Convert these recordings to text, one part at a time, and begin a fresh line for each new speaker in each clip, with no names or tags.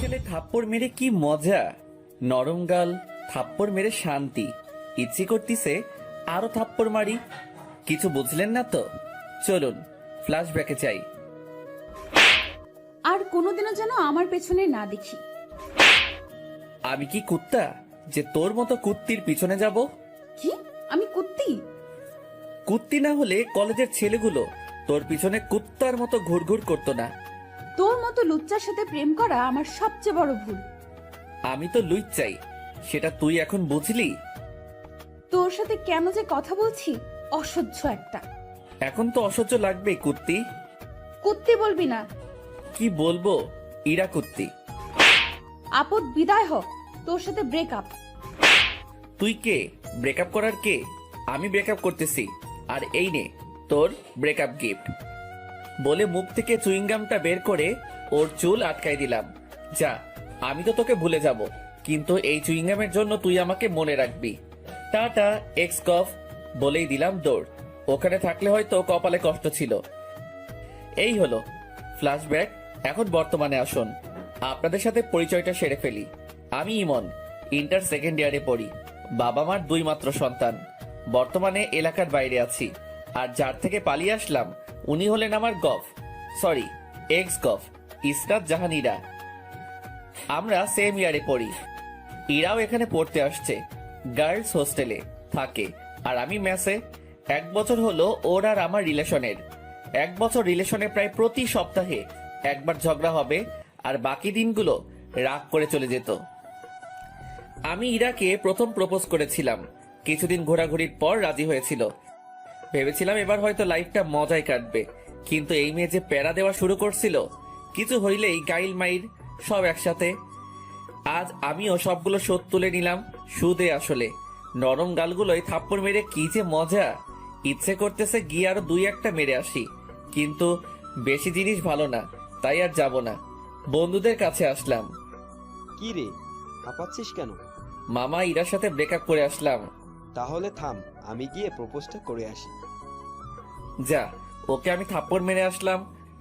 ছেলে থাপ্পড় মেরে কি মজা, নরম গাল থাপ্পড় মেরে শান্তি। ইচ্ছে করতিছে আরো থাপ্পড় মারি। কিছু বুঝলেন না তো? চলুন ফ্ল্যাশব্যাকে চাই।
আর কোনোদিনও যেন আমার পেছনে না দেখি।
আমি কি কুত্তা যে তোর মতো কুত্তির পিছনে যাব?
কি? আমি কুত্তি?
কুত্তি না হলে কলেজের ছেলেগুলো তোর পিছনে কুত্তার মতো ঘুরঘুর করতো না।
তোর মতো লুচ্চার সাথে প্রেম করা আমার সবচেয়ে বড় ভুল।
আমি তো লুচ্চাই, সেটা তুই এখন বুঝলি?
তোর সাথে কেন যে কথা বলছি, অসহ্য একটা।
এখন তো অসহ্য লাগবে কুত্তি।
কুত্তি বলবি না।
কি বলবো? ইরা কুত্তি।
আপদ বিদায় হ, তোর সাথে ব্রেকআপ।
তুই কে ব্রেকআপ করার কে? আমি ব্রেকআপ করতেছি, আর এই নে তোর ব্রেকআপ গিফট। বলে মুখ থেকে চুইংগামটা বের করে ওর চুল আটকাই দিলাম। যা, আমি তো তোকে ভুলে যাব, কিন্তু এই চুইংগামের জন্য তুই আমাকে মনে রাখবি। টাটা এক্স কফ বলেই দিলাম দৌড়। ওখানে থাকলে হয়তো কপালে কষ্ট ছিল। এই হলো ফ্ল্যাশব্যাক। এখন বর্তমানে আসুন, আপনাদের সাথে পরিচয়টা সেরে ফেলি। আমি ইমন, ইন্টার সেকেন্ড ইয়ারে পড়ি। বাবা মার 2 মাত্র সন্তান। বর্তমানে এলাকার বাইরে আছি। আর যার থেকে পালিয়ে আসলাম উনি হলেন আমার গফ, সরি এক্স গফ, ইসরাত জাহান ইরা। আমরা সেম ইয়ারে পড়ি। ইরাও এখানে পড়তে আসছে, গার্লস হোস্টেলে থাকে, আর আমি মেসে। 1 বছর হলো ওর আর আমার রিলেশনের। 1 বছর রিলেশনে প্রায় প্রতি সপ্তাহে একবার ঝগড়া হবে, আর বাকি দিনগুলো রাগ করে চলে যেত। আমি ইরাকে প্রথম প্রপোজ করেছিলাম। কিছুদিন ঘোরাঘুরির পর রাজি হয়েছিল। ভেবেছিলাম এবার হয়তো লাইফটা মজায় কাটবে, কিন্তু এই মেয়ে যে প্যারা দেওয়া শুরু করছিল, কিছু হইলেই গাইল মাইর সব একসাথে। আজ আমিও সবগুলো শোধ তুলে নিলাম সুদে আসলে। নরম গালগুলোয় থাপ্পড় মেরে কি যে মজা। ইচ্ছে করতেছে গিয়ে আরো 2-1টা মেরে আসি, কিন্তু বেশি জিনিস ভালো না, তাই আর যাব না। বন্ধুদের কাছে আসলাম।
কি রে, হাঁপাচ্ছিস কেন?
মামা ইরার সাথে ব্রেকআপ করে আসলাম।
তাহলে থাম, আমি গিয়ে প্রপোজটা করে আসি।
যা, ওকে আমি থাপ্পড় মেরে আসলাম,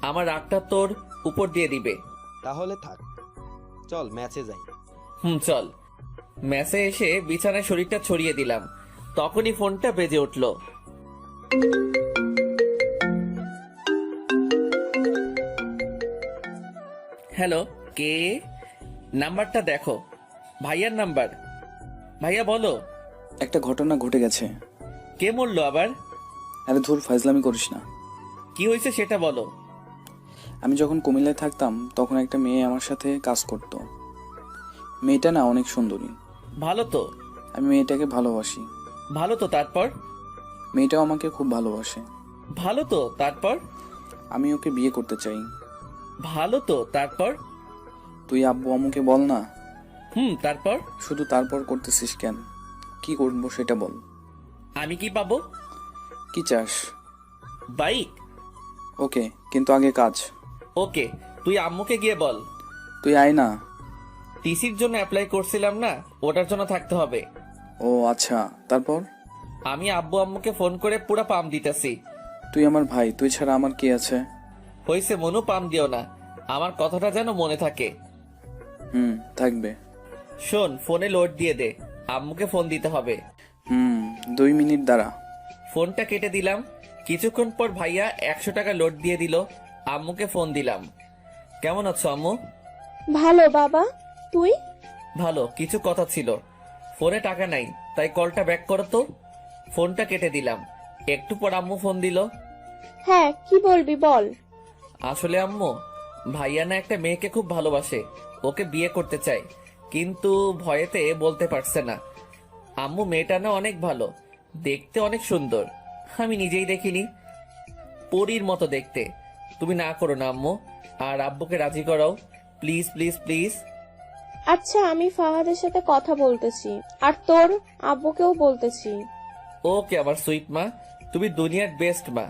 আমার রাগটা তোর উপর দিয়ে দিবে।
তাহলে থাক, চল ম্যাচে যাই।
চল। ম্যাচে এসে বিছানায় শরীরটা ছড়িয়ে দিলাম, তখনই ফোনটা বেজে উঠল। হ্যালো, কে? নাম্বারটা দেখো। ভাইয়ার নাম্বার। ভাইয়া বলো।
একটা ঘটনা ঘটে গেছে।
কে মরলো আবার?
আরে ধুর, ফাজলামি করিস না।
কি হয়েছে সেটা বলো।
আমি যখন কুমিল্লায় থাকতাম তখন একটা মেয়ে আমার সাথে কাজ করত। মেয়েটা না অনেক সুন্দরী।
ভালো তো?
আমি মেয়েটাকে ভালোবাসি।
ভালো তো, তারপর?
মেয়েটাও আমাকে খুব ভালোবাসে।
ভালো তো, তারপর?
আমি ওকে বিয়ে করতে চাই।
ভালো তো, তারপর?
তুই আব্বু আম্মুকে বল না।
তারপর?
শুধু তারপর করতেছিস কেন? কি করবো সেটা বল।
আমি কি পাবো?
কি চাস?
বাইক।
ওকে, কিন্তু আগে কাজ।
ওকে, তুই আম্মুকে গিয়ে বল।
তুই আয় না।
টিসির জন্য অ্যাপ্লাই করছিলাম না, ওটার জন্য থাকতে হবে।
ও আচ্ছা, তারপর?
আমি আব্বু আম্মুকে ফোন করে পুরো পাম দিতেছি।
তুই আমার ভাই, তুই ছাড়া আমার কে আছে?
হইছে মনু, পাম দিও না, আমার কথাটা যেন মনে থাকে।
থাকবে।
শোন, ফোনে লোড দিয়ে দে, আম্মুকে ফোন দিতে হবে।
2 মিনিট দাঁড়া।
ফোনটা কেটে দিলাম। কিছুক্ষণ পর ভাইয়া 100 টাকা লোড দিয়ে দিল। আম্মুকে ফোন দিলাম। কেমন আছো আম্মু?
ভালো বাবা, তুই?
ভালো। কিছু কথা ছিল। ফোনে টাকা নাই, তাই কলটা ব্যাক করো তো। ফোনটা কেটে দিলাম। একটু পর আম্মু ফোন দিল।
হ্যাঁ, কি বলবি বল।
আসলে আম্মু, ভাইয়া না একটা মেয়েকে খুব ভালোবাসে, ওকে বিয়ে করতে চায়, কিন্তু ভয়েতে বলতে পারছে না। আম্মু, মেয়েটা না অনেক ভালো, দেখতে অনেক সুন্দর। আমি নিজেই দেখিনি, পরীর মতো দেখতে। তুমি না করো না আম্মু, আর আব্বুকে রাজি করাও, প্লিজ প্লিজ প্লিজ।
আচ্ছা, আমি ফাহাদের সাথে কথা বলতেছি, আর তোর আব্বুকেও বলতেছি।
ওকে আমার সুইট মা, তুমি দুনিয়ার বেস্ট মা।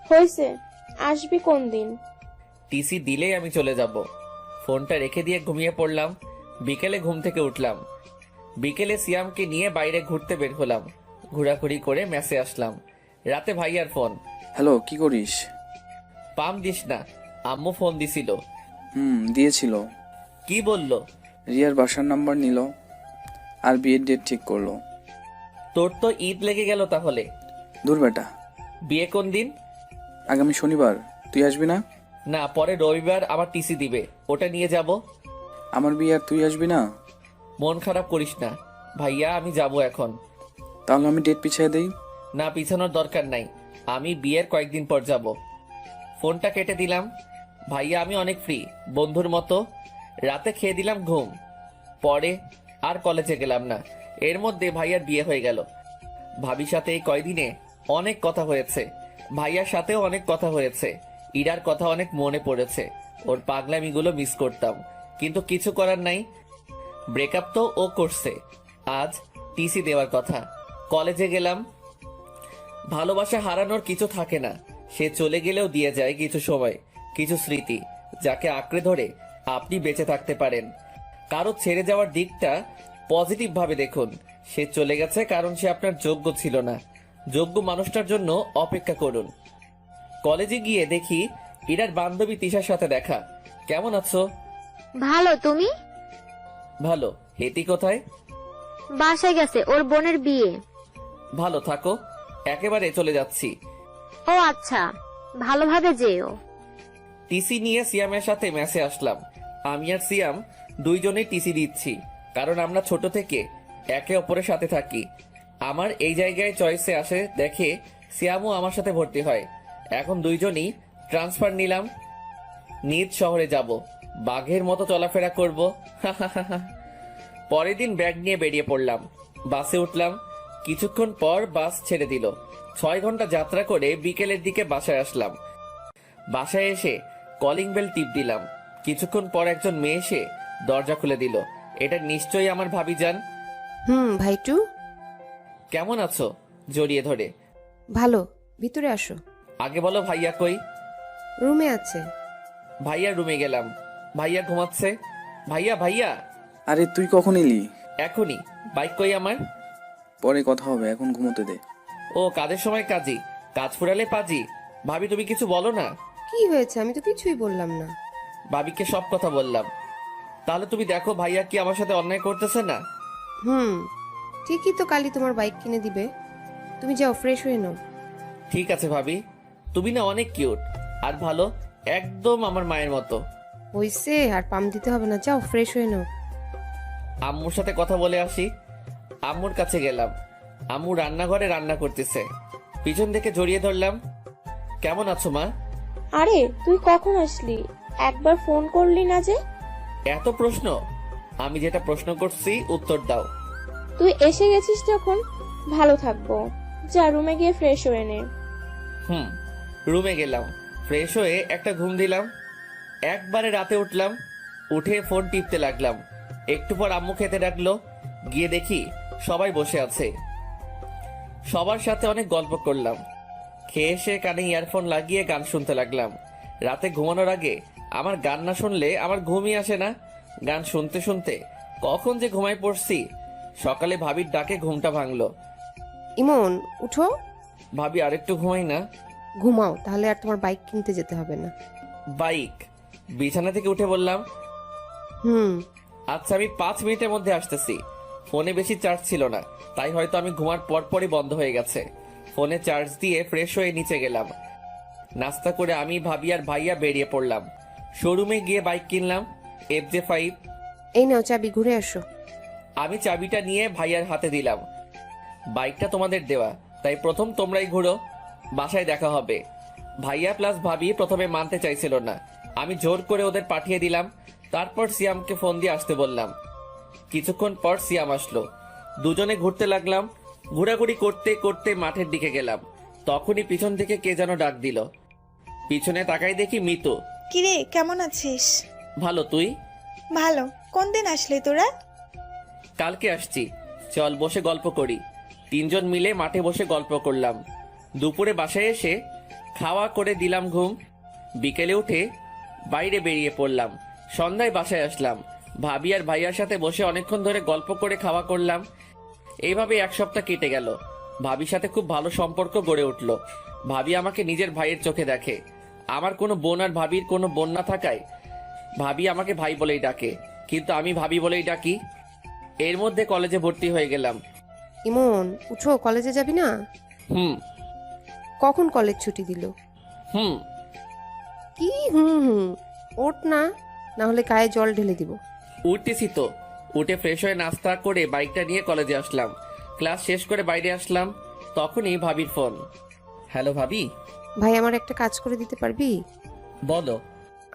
হইছে, আসবি কোন দিন?
টিসি দিলেই আমি চলে যাব। ফোনটা রেখে দিয়ে ঘুমিয়ে পড়লাম। বিকেলে ঘুম থেকে উঠলাম। বিকেলে সিয়ামকে নিয়ে বাইরে ঘুরতে বের হলাম। ঘোরাঘুরি করে মেসে আসলাম। রাতে ভাইয়ার ফোন।
হ্যালো, কি করিস?
পাম দিস না, আম্মু ফোন দিছিল।
দিয়েছিল।
কি বললো?
রিয়ার বাসার নাম্বার নিল আর বিয়ের ডেট ঠিক করলো।
তোর তো ঈদ লেগে গেল তাহলে।
দূর বেটা,
বিয়ে কোন দিন?
আগামী শনিবার। তুই আসবি না?
না, পরে রবিবার আমার টিসি দিবে, ওটা নিয়ে যাব।
আমার বিয়ে আর তুই আসবি না?
মন খারাপ করিস না ভাইয়া, আমি যাব এখন।
তাহলে আমি ডেট পিছিয়ে দেই।
না, পিছানোর দরকার নাই, আমি বিয়ের কয়েকদিন পর যাব। ফোনটা কেটে দিলাম। ভাইয়া আমি অনেক ফ্রি, বন্ধুর মতো। রাতে খেয়ে দিলাম ঘুম। পরে আর কলেজে গেলাম না। এর মধ্যে ভাইয়ার বিয়ে হয়ে গেল। ভাবির সাথে এই কয়দিনে অনেক কথা হয়েছে, ভাইয়ার সাথেও অনেক কথা হয়েছে। ইরার কথা অনেক মনে পড়েছে, ওর পাগলামিগুলো মিস করতাম, কিন্তু কিছু করার নাই। ব্রেকআপ তো ও করছে, আজ টিসি দেওয়ার কথা। কলেজে গেলাম। ভালোবাসা হারানোর কিছু থাকে না, সে চলে গেলেও দিয়ে যায় কিছু সময়, কিছু স্মৃতি, যাকে আঁকড়ে ধরে আপনি বেঁচে থাকতে পারেন। কারো ছেড়ে যাওয়ার দিকটা পজিটিভ ভাবে দেখুন। সে চলে গেছে কারণ সে আপনার যোগ্য ছিল না। যোগ্য মানুষটার জন্য অপেক্ষা করুন। কলেজে গিয়ে দেখি ইরার বান্ধবী তিশার সাথে দেখা। কেমন আছো?
ভালো, তুমি?
ভালো। হেতি কোথায়?
বাসায় গেছে, ওর বোনের বিয়ে।
ভালো থাকো, একেবারে চলে যাচ্ছি।
ও আচ্ছা, ভালোভাবে যেও।
টিসি নিয়ে সিয়ামের সাথে ম্যাচে আসলাম। আমি আর সিয়াম দুইজনেই টিসি দিচ্ছি, কারণ আমরা ছোট থেকে একে অপরের সাথে থাকি। আমার এই জায়গায় চয়েসে আসে দেখে সিয়ামও আমার সাথে ভর্তি হয়। এখন দুইজনই ট্রান্সফার নিলাম। নিজ শহরে যাব, বাঘের মতো চলাফেরা করব। পরের দিন ব্যাগ নিয়ে বেরিয়ে পড়লাম। বাসে উঠলাম। কিছুক্ষণ পর বাস ছেড়ে দিল। 6 ঘন্টা যাত্রা করে বিকেলের দিকে বাসায় আসলাম। বাসায় এসে কলিং বেল টিপ দিলাম। কিছুক্ষণ পর একজন মেয়ে এসে দরজা খুলে দিল। এটা নিশ্চয়ই আমার ভাবিজান।
ভাইটু,
কেমন আছো? জড়িয়ে ধরে।
ভালো, ভিতরে আসো।
আগে বলো ভাইয়া কই?
রুমে আছে।
ভাইয়া রুমে গেলাম। ভাইয়া ঘুমাচ্ছে। ভাইয়া ভাইয়া।
আরে তুই কখন এলি?
এখনই। বাইক কই আমার?
পরে কথা হবে, এখন ঘুমোতে দে।
ও কাজের সময় কাজী, কাজ ফুরালে পাজি। ভাবি তুমি কিছু বলো না।
কি হয়েছে? আমি তো কিছুই বললাম না।
ভাবিকে সব কথা বললাম। তাহলে তুমি দেখো ভাইয়া কি আমার সাথে অন্যায় করতেছে না।
ঠিকই তো, কালই তোমার বাইক কিনে দিবে। তুমি যাও, ফ্রেশ হয়ে নাও।
ঠিক আছে ভাবি, তুমি না অনেক কিউট আর ভালো, একদম আমার মায়ের মতো।
হইছে, আর পাম দিতে হবে না, যাও ফ্রেশ হয়ে নাও।
আম্মুর সাথে কথা বলে আসি। আম্মুর কাছে গেলাম। আম্মু রান্নাঘরে রান্না করতেছে। পিছন থেকে জড়িয়ে ধরলাম। কেমন আছো মা?
আরে তুই কখন আসলি? একবার ফোন করলি না যে?
এত প্রশ্ন? আমি যেটা প্রশ্ন করছি উত্তর দাও।
তুই এসে গেছিস যখন, ভালো থাকবো। যা রুমে গিয়ে ফ্রেশ হয়ে নে।
রুমে গেলাম, ফ্রেশ হয়ে একটা ঘুম দিলাম। একবারে রাতে উঠলাম। উঠে ফোন টিপতে লাগলাম। একটু পর আম্মু খেতে ডাকলো। গিয়ে দেখি সবাই বসে আছে। সবার সাথে অনেক গল্প করলাম। খেয়ে এসে কানে ইয়ারফোন লাগিয়ে গান শুনতে লাগলাম। রাতে ঘুমানোর আগে আমার গান না শুনলে আমার ঘুমই আসে না। গান শুনতে শুনতে কখন যে ঘুমায় পড়ছি। সকালে ভাবির ডাকে ঘুমটা ভাঙলো।
ইমন, উঠো।
ভাবি আরেকটু ঘুমাই না?
ঘুমাও, তাহলে আর তোমার বাইক কিনতে যেতে হবে না।
বাইক? বিছানা থেকে উঠে বললাম। আচ্ছা আমি 5 মিনিটের মধ্যে আসতেছি। ফোনে বেশি চার্জ ছিল না, তাই হয়তো আমি ঘুমার পরপরই বন্ধ হয়ে গেছে। ফোনে চার্জ দিয়ে ফ্রেশ হয়ে নিচে গেলাম। নাস্তা করে আমি ভাবি আর ভাইয়া বেরিয়ে পড়লাম। শোরুমে গিয়ে বাইক কিনলাম, FJ5।
এই নাও চাবি, ঘুরে আসো।
আমি চাবিটা নিয়ে ভাইয়ার হাতে দিলাম। বাইকটা তোমাদের দেওয়া, তাই প্রথম তোমরাই ঘুরো, বাসায় দেখা হবে। ভাইয়া প্লাস ভাবি প্রথমে মানতে চাইছিল না, আমি জোর করে ওদের পাঠিয়ে দিলাম। তারপর সিয়ামকে ফোন দিয়ে আসতে বললাম। কিছুক্ষণ পর সিয়াম আসলো। দুজনে ঘুরতে লাগলাম। ঘোরাঘুরি করতে করতে মাঠের দিকে গেলাম। তখনই পিছন থেকে কে যেন ডাক দিল। পিছনে তাকাই দেখি মিতু।
কিরে, কেমন আছিস?
ভালো, তুই?
ভালো। কোন দিন আসলি তোরা?
কালকে আসছি, চল বসে গল্প করি। 3 জন মিলে মাঠে বসে গল্প করলাম। দুপুরে বাসায় এসে খাওয়া করে দিলাম ঘুম। বিকেলে উঠে বাইরে বেরিয়ে পড়লাম। সন্ধ্যায় বাসায় আসলাম। ভাবি আর ভাইয়ার সাথে বসে অনেকক্ষণ ধরে গল্প করে খাওয়া করলাম। এইভাবে 1 সপ্তাহ কেটে গেল। ভাবির সাথে খুব ভালো সম্পর্ক গড়ে উঠল। ভাবি আমাকে নিজের ভাইয়ের চোখে দেখে। আমার কোনো বোন আর ভাবির কোনো বোন না থাকায় ভাবি আমাকে ভাই বলেই ডাকে। কিন্তু আমি ভাবি বলেই ডাকি। এর মধ্যে কলেজে ভর্তি হয়ে গেলাম।
ইমন, উঠো, কলেজে যাবি না?
হুম
কখন কলেজ ছুটি দিল?
হুম
কি হুম হুম? ওঠ না, না হলে গায়ে জল ঢেলে দিব।
উঠতেছি তো। উঠে ফ্রেশ হয়ে নাস্তা করে বাইকটা নিয়ে কলেজে আসলাম। ক্লাস শেষ করে বাইরে আসলাম, তখনই ভাবির ফোন। হ্যালো ভাবি।
ভাই, আমার একটা কাজ করে দিতে পারবি?
বলো।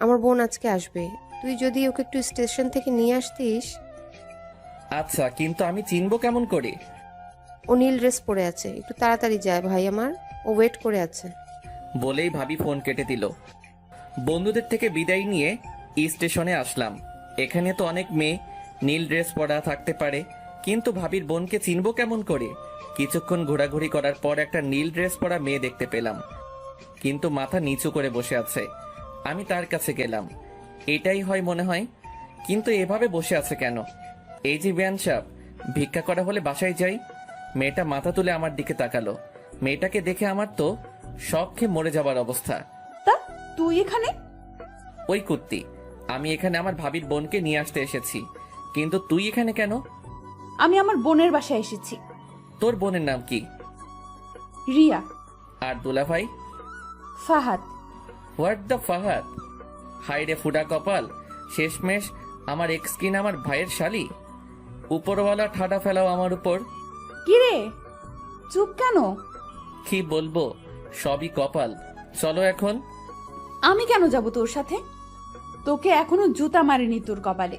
আমার বোন আজকে আসবে, তুই যদি ওকে একটু স্টেশন থেকে নিয়ে আসতিস।
আচ্ছা, কিন্তু আমি চিনবো কেমন করে?
ও নীল ড্রেস পরে আছে, একটু তাড়াতাড়ি যায় ভাই আমার, ও ওয়েট করে আছে।
বলেই ভাবি ফোন কেটে দিল। বন্ধুদের থেকে বিদায় নিয়ে স্টেশনে আসলাম। এখানে তো অনেক মেয়ে নীল ড্রেস পরা থাকতে পারে, কিন্তু ভাবির বোনকে চিনবো কেমন করে? কিছুক্ষণ ঘোরাঘুরি করার পর একটা নীল ড্রেস পরা মেয়ে দেখতে পেলাম, কিন্তু মাথা নিচু করে বসে আছে। আমি তার কাছে গেলাম। এটাই হয় মনে হয়, কিন্তু এভাবে বসে আছে কেন? এই যে বিয়ান সাহেব, ভিক্ষা করা হলে বাসায় যাই। মেয়েটা মাথা তুলে আমার দিকে তাকালো। মেয়েটাকে দেখে আমার তো শখ খেয়ে মরে যাবার অবস্থা।
তা তুই এখানে?
ওই কুত্তি, আমি এখানে আমার ভাবির বোনকে নিয়ে আসতে এসেছি, কিন্তু তুই এখানে কেন?
আমি আমার বোনের বাসায় এসেছি।
তোর বোনের নাম কি?
রিয়া।
আর দুলা ভাই?
ফাহাদ।
What the Fahad? হাইরে ফুডা কপাল, শেষমেশ আমার এক্স কিনা আমার ভাইয়ের শালি। উপরওয়ালা ঠাডা ফেলাও আমার উপর।
কি রে, চুপ কেন?
কি বলবো, সবই কপাল। চলো এখন।
আমি কেন যাব তোর সাথে? তোকে এখনো জুতা মারিনি তোর কপালে।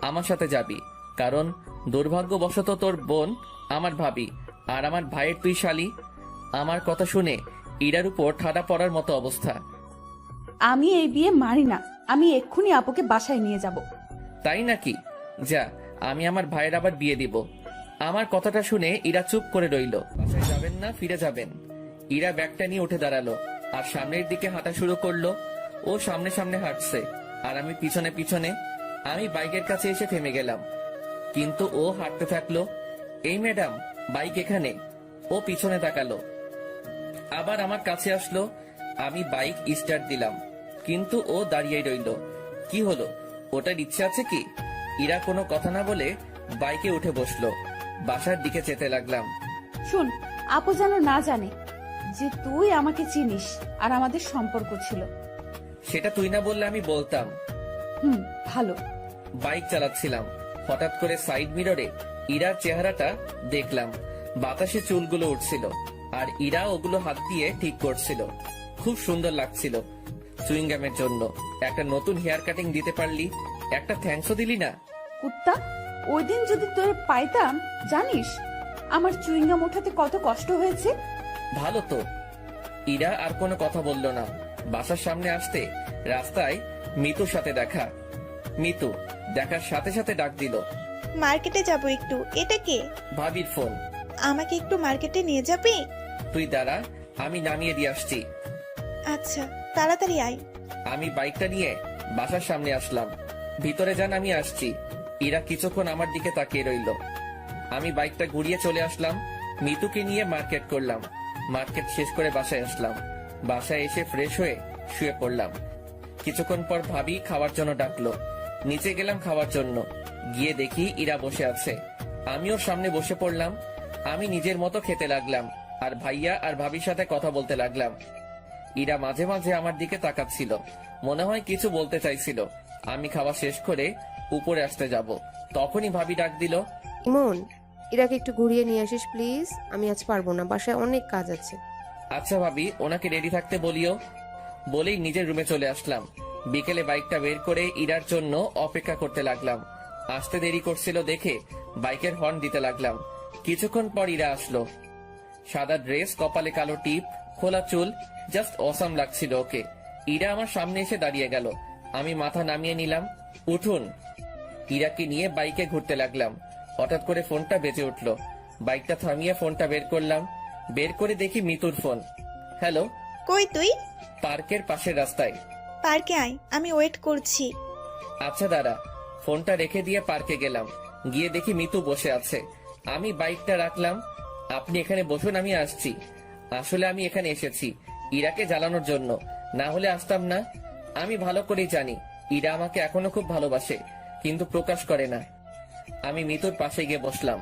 আমার সাথে যাবি, কারণ দুর্ভাগ্যবশত তোর বোন আমার ভাবি, আর আমার ভাইয়ের তুই শালি। আমার কথা শুনে ইরার উপর ঠাডা পড়ার মতো অবস্থা।
আমি এই বিয়ে মারি না, আমি এক্ষুনি আপুকে বাসায় নিয়ে যাব।
তাই নাকি? যা, আমি আমার ভাইয়ের আবার বিয়ে দিব। আমার কথাটা শুনে ইরা চুপ করে রইল। বাসায় যাবেন না, ফিরে যাবেন? ইরা ব্যাগটা নিয়ে উঠে দাঁড়ালো আর সামনের দিকে হাঁটা শুরু করলো। ও সামনে সামনে হাঁটছে আর আমি পিছনে পিছনে। আমি বাইকের কাছে এসে থেমে গেলাম, কিন্তু ও হাঁটতে থাকলো। এই ম্যাডাম, বাইক এখানে। ও পিছনে তাকালো, আবার আমার কাছে আসলো। আমি বাইক স্টার্ট দিলাম, কিন্তু ও দাঁড়িয়ে রইল। কি হলো, ওটার ইচ্ছে আছে কি? ইরা কোনো কথা না বলে বাইকে উঠে বসলো। বাসার দিকে যেতে লাগলাম।
শুন, আপু যেন না জানে যে তুই আমাকে চিনিস আর আমাদের সম্পর্ক ছিল।
সেটা তুই না বললে আমি বলতাম।
ভালো।
বাইক চালাচ্ছিলাম, হঠাৎ করে সাইড মিররে ইরার চেহারাটা দেখলাম। বাতাসে চুলগুলো উঠছিল আর ইরা ওগুলো হাত দিয়ে ঠিক করছিল। খুব সুন্দর লাগছিল। চুইংগামের জন্য একটা নতুন হেয়ার কাটিং দিতে পারলি, একটা থ্যাঙ্কসও দিলি না।
কুত্তা, ওই দিন যদি তোর পাইতাম, জানিস আমার চুইংগাম ওঠাতে কত কষ্ট হয়েছে।
ভালো তো। ইরা আর কোনো কথা বলল না। বাসার সামনে আসতে রাস্তায় মিতুর সাথে দেখা। মিতু দেখার সাথে সাথে ডাক দিল।
মার্কেটে যাব একটু। এটা কে?
ভাবির ফোন।
আমাকে একটু মার্কেটে নিয়ে যাবি?
তুই দাঁড়া, আমি নামিয়ে দিয়ে আসছি।
আচ্ছা, তাড়াতাড়ি আয়।
আমি বাইকটা নিয়ে বাসার সামনে আসলাম। ভিতরে যান, আমি আসছি। ইরা কিছুক্ষণ আমার দিকে তাকিয়ে রইল। আমি বাইকটা ঘুরিয়ে চলে আসলাম। মিতুকে নিয়ে মার্কেট করলাম। মার্কেট শেষ করে বাসায় আসলাম। বাসায় এসে ফ্রেশ হয়ে শুয়ে পড়লাম। কিছুক্ষণ পর ভাবি খাওয়ার জন্য ডাকলো। নিচে গেলাম খাওয়ার জন্য। গিয়ে দেখি ইরা বসে আছে। আমিও সামনে বসে পড়লাম। আমি নিজের মতো খেতে লাগলাম আর ভাইয়া আর ভাবির সাথে কথা বলতে লাগলাম। ইরা মাঝে মাঝে আমার দিকে তাকাচ্ছিল, মনে হয় কিছু বলতে চাইছিল। আমি খাওয়া শেষ করে উপরে আসতে যাব, তখনই ভাবি ডাক দিল।
ইমন, ইরাকে একটু ঘুরিয়ে নিয়ে আসিস প্লিজ, আমি আজ পারবো না, বাসায় অনেক কাজ আছে।
আচ্ছা ভাবি, ওনাকে রেডি থাকতে বলিও। বলেই নিজের রুমে চলে আসলাম। বিকেলে বাইকটা বের করে ইরার জন্য অপেক্ষা করতে লাগলাম। আসতে দেরি করছিল দেখে বাইকের হর্ন দিতে লাগলাম। কিছুক্ষণ পর ইরা আসলো। সাদা ড্রেস, কপালে কালো টিপ, খোলা চুল, জাস্ট অসাম লাগছিল ওকে। ইরা আমার সামনে এসে দাঁড়িয়ে গেল। আমি মাথা নামিয়ে নিলাম। উঠুন। ইরাকে নিয়ে বাইকে ঘুরতে লাগলাম। হঠাৎ করে ফোনটা বেজে উঠলো। বাইকটা থামিয়ে ফোনটা বের করলাম। বের করে দেখি মিতুর ফোন। হ্যালো।
কই তুই?
পার্কের পাশের রাস্তায়।
পার্কে আয়, আমি ওয়েট করছি।
আচ্ছা দাঁড়া। ফোনটা রেখে দিয়ে পার্কে গেলাম। গিয়ে দেখি মিতু বসে আছে। আমি বাইকটা রাখলাম। আপনি এখানে বসুন, আমি আসছি। আসলে আমি এখানে এসেছি ইরাকে জ্বালানোর জন্য, না হলে আসতাম না। আমি ভালো করেই জানি ইরা আমাকে এখনো খুব ভালোবাসে, কিন্তু প্রকাশ করে না। আমি মিতুর পাশে গিয়ে বসলাম,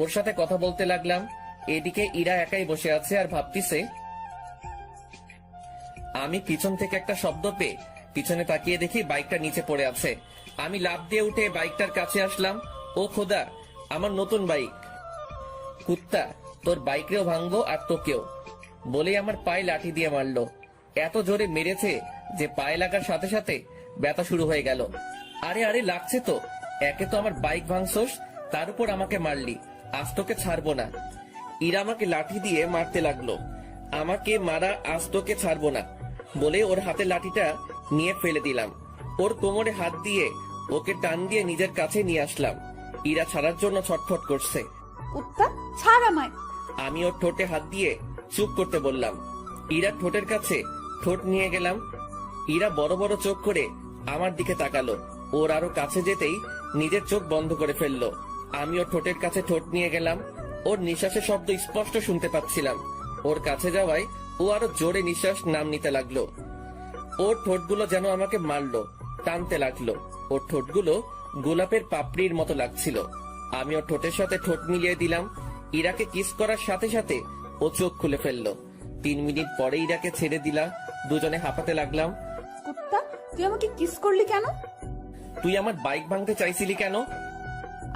ওর সাথে কথা বলতে লাগলাম। এদিকে ইরা একাই বসে আছে আর ভাবতিছে। আমি পিছন থেকে একটা শব্দ পেয়ে পিছনে তাকিয়ে দেখি বাইকটা নিচে পড়ে আছে। আমি লাফ দিয়ে উঠে বাইকটার কাছে আসলাম। ও খোদা, আমার নতুন বাইক! কুত্তা, তোর বাইকেও ভাঙবো আর তোকেও! বলেই আমার পায়ে লাঠি দিয়ে মারলো। এত জোরে মেরেছে যে পায়ে লাগার সাথে সাথে ব্যথা শুরু হয়ে গেল। আরে আরে, লাগছে তো! একে তো আমার বাইক ভাঙছস, তার উপর আমাকে মারলি, আজ তোকে ছাড়বো না। ইরা আমাকে লাঠি দিয়ে মারতে লাগলো। আমাকে মারা আজ তোকে ছাড়বো না বলে ওর হাতে লাঠিটা নিয়ে ফেলে দিলাম। ওর কোমরে হাত দিয়ে ওকে টান দিয়ে নিজের কাছে নিয়ে আসলাম। ইরা ছাড়ার জন্য ছটফট করছে।
কুত্তা, ছাড় আমায়।
আমি ওর ঠোঁটে হাত দিয়ে চুপ করতে বললাম। ইরা ঠোঁটের কাছে ঠোঁট নিয়ে গেলাম। ইরা বড় বড় চোখ করে আমার দিকে তাকালো। ওর আরো কাছে যেতেই নিজের চোখ বন্ধ করে ফেললো। আমি ওর ঠোঁটের কাছে ঠোঁট নিয়ে গেলাম। ওর নিঃশ্বাসের শব্দ স্পষ্ট শুনতে পাচ্ছিলাম। ওর কাছে যাওয়ায় ও আরো জোরে নিঃশ্বাস নাম নিতে লাগলো। ওর ঠোঁটগুলো যেন আমাকে মারলো, টানতে লাগলো। ওর ঠোঁটগুলো গোলাপের পাপড়ির মতো লাগছিল। আমি ওর ঠোঁটের সাথে ঠোঁট মিলিয়ে দিলাম। ইরাকে কিস করার সাথে সাথে ও চোখ খুলে ফেললো। 3 মিনিট পরে ইরাকে ছেড়ে দিলাম। দুজনে হাঁপাতে লাগলাম।
কুত্তা, তুই আমাকে কিস করলি কেন?
তুই আমার বাইক ভাঙতে চাইছিলি কেন?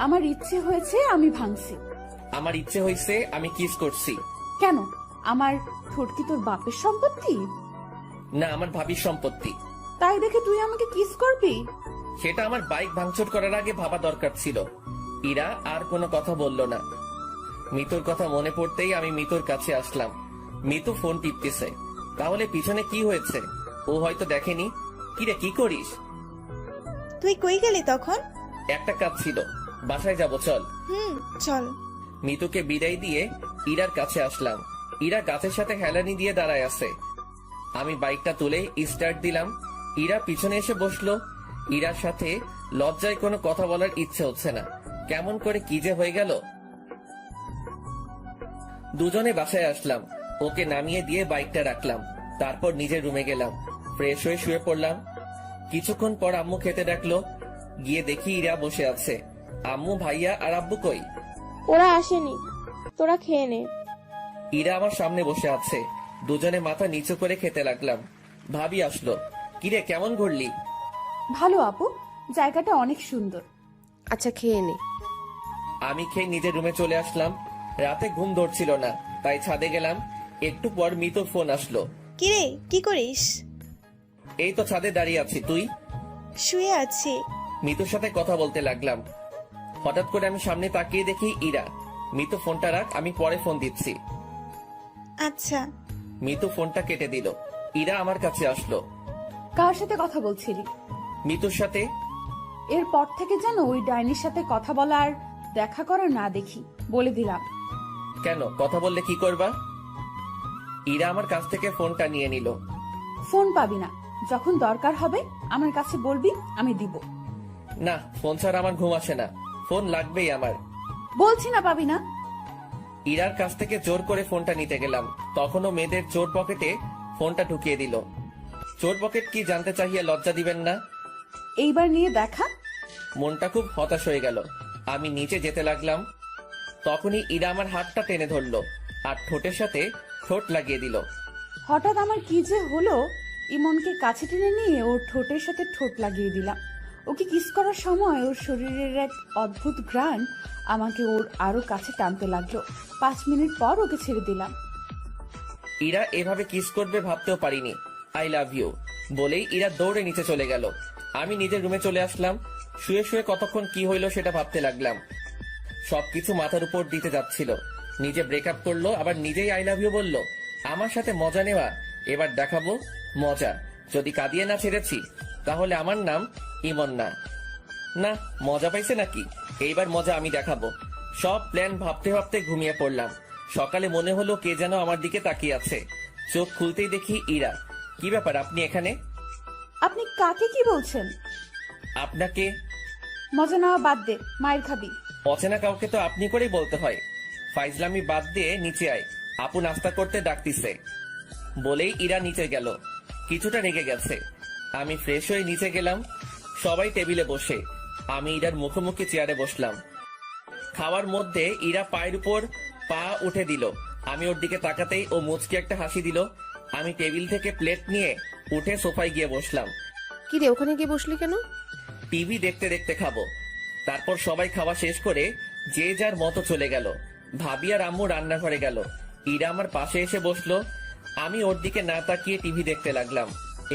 আমার ইচ্ছে হয়েছে, আমি ভাঙছি।
আমার ইচ্ছে হয়েছে, আমি কিস করছি।
কেন? আমার ঠোঁট কি তোর বাপের সম্পত্তি?
না, আমার ভাবির সম্পত্তি।
তাই দেখে তুই আমাকে কিস করবি?
সেটা আমার বাইক ভাঙচুর করার আগে ভাবা দরকার ছিল। ইরা আর কোনো কথা বলল না। মিতুর কথা মনে পড়তেই আমি মিতুর কাছে আসলাম। মিতু ফোন টিপতেছে। তাহলে পিছনে কি হয়েছে ও হয়তো দেখেনি। কিরে, কি করিস?
তুই কই গেলি তখন?
একটা কাজ ছিল, বাসায় যাব, চল।
চল।
মিতুকে বিদায় দিয়ে ইরার কাছে আসলাম। ইরা গাছের সাথে হেলানি দিয়ে দাঁড়ায় আছে। আমি বাইকটা তুলে স্টার্ট দিলাম। ইরা পিছনে এসে বসলো। ইরার সাথে লজ্জায় কোনো কথা বলার ইচ্ছে হচ্ছে না। কেমন করে কি যে হয়ে গেল। দুজনে বাসায় আসলাম। ওকে নামিয়ে দিয়ে বাইকটা রাখলাম। তারপর নিজের রুমে গেলাম। ফ্রেশ হয়ে শুয়ে পড়লাম। কিছুক্ষণ পর আম্মু খেতে ডাকলো। গিয়ে দেখি ইরা বসে আছে। আম্মু, ভাইয়া আর আব্বু কই?
ওরা আসেনি, তোরা খেয়ে নে।
ইরা আমার সামনে বসে আছে। দুজনে মাথা নিচু করে খেতে লাগলাম। ভাবি আসলো। কিরে, কেমন ঘুরলি?
ভালো আপু, জায়গাটা অনেক সুন্দর।
আচ্ছা, খেয়ে নে।
আমি খেয়ে নিজের রুমে চলে আসলাম। রাতে ঘুম ধরছিল না, তাই ছাদে গেলাম। একটু পর মিতুর ফোন আসলো।
কিরে, কি করিস?
এই তো ছাদে দাঁড়িয়ে আছি, তুই?
শুয়ে আছি।
মিতুর সাথে কথা বলতে লাগলাম। হঠাৎ করে আমি সামনে তাকিয়ে দেখি ইরা। মিতু, ফোনটা রাখ, আমি পরে ফোন দিচ্ছি।
আচ্ছা।
মিতু ফোনটা কেটে দিল। ইরা আমার কাছে আসলো।
কার সাথে কথা বলছিলি?
মিতুর সাথে।
এরপর থেকে যেন ওই ডাইনির সাথে কথা বলা আর দেখা করা না দেখি, বলে দিলাম।
কেন, কথা বললে কি করবা? ইরা আমার কাছ থেকে ফোনটা নিয়ে নিল।
ফোন পাবি না, যখন দরকার হবে আমার কাছে বলবি, আমি দিব।
না, ফোন ছাড়া আমার ঘুম আসে না, ফোন লাগবেই আমার।
বলছি না পাবি না।
ইরার কাছ থেকে জোর করে ফোনটা নিতে গেলাম, তখনও মেয়েদের চোর পকেটে ফোনটা ঢুকিয়ে দিল। চোর পকেট কি জানতে চাহিয়ে লজ্জা দিবেন না?
এইবার নিয়ে দেখা।
মনটা খুব হতাশ হয়ে গেল। আমি নিচে যেতে লাগলাম। তখনই ইরা আমার হাতটা টেনে ধরলো আর ঠোঁটের সাথে ঠোঁট লাগিয়ে দিল।
হঠাৎ আমার কি যে হলো, ইমনকে কাছে টেনে নিয়ে ওর ঠোঁটের সাথে ঠোঁট লাগিয়ে দিলাম। ওকে কিস করার সময় ওর শরীরের এক অদ্ভুত ঘ্রাণ আমাকে ওর আরো কাছে টানতে লাগলো। 5 মিনিট পর ওকে ছেড়ে দিলাম।
ইরা এভাবে কিস করবে ভাবতেও পারিনি। আই লাভ ইউ বলেই ইরা দৌড়ে নিচে চলে গেল। আমি নিজের রুমে চলে আসলাম। শুয়ে শুয়ে কতক্ষণ কি হইলো সেটা ভাবতে লাগলাম। সবকিছু মাথার উপর দিতে যাচ্ছিল। নিজে ব্রেকআপ করলো, আবার নিজেই আই লাভ ইউ বললো। আমার সাথে মজা নেওয়া, এবার দেখাবো মজা। যদি কাঁদিয়ে না ছেড়েছি তাহলে আমার নাম ইমন না। না, মজা পাইছে নাকি? এইবার মজা আমি দেখাবো। সব প্ল্যান ভাবতে ভাবতে ঘুমিয়ে পড়লাম। সকালে মনে হলো কে যেন আমার দিকে তাকিয়ে আছে। চোখ খুলতেই দেখি ইরা। কি ব্যাপার, আপনি এখানে?
আপনি কাকে কি বলছেন?
আপনাকে।
মজা নেওয়া বাদ দে, মায়ের খাবি।
অচেনা কাউকে তো আপনি করেই বলতে হয়। ফাইজলামি বাদ দিয়ে নিচে আয়, আপু নাস্তা করতে ডাকতিছে বলেই ইরা নিচে গেল। কিছুটা রেগে গেছে। আমি ফ্রেশ হয়ে নিচে গেলাম। সবাই টেবিলে বসে আমি ইরার মুখোমুখি চেয়ারে বসলাম। খাওয়ার মধ্যে ইরা পায়ের উপর পা উঠে দিল। আমি ওর দিকে তাকাতেই ও মুচকি একটা হাসি দিল। আমি টেবিল থেকে প্লেট নিয়ে উঠে সোফায় গিয়ে বসলাম।
কি রে, ওখানে গিয়ে বসলি কেন?
টিভি দেখতে দেখতে খাবো। তারপর সবাই খাওয়া শেষ করে যে যার মতো চলে গেল। ভাবি আর আম্মু রান্নাঘরে গেল। ইরা আমার পাশে এসে বসলো। আমি ওর দিকে না তাকিয়ে টিভি দেখতে লাগলাম।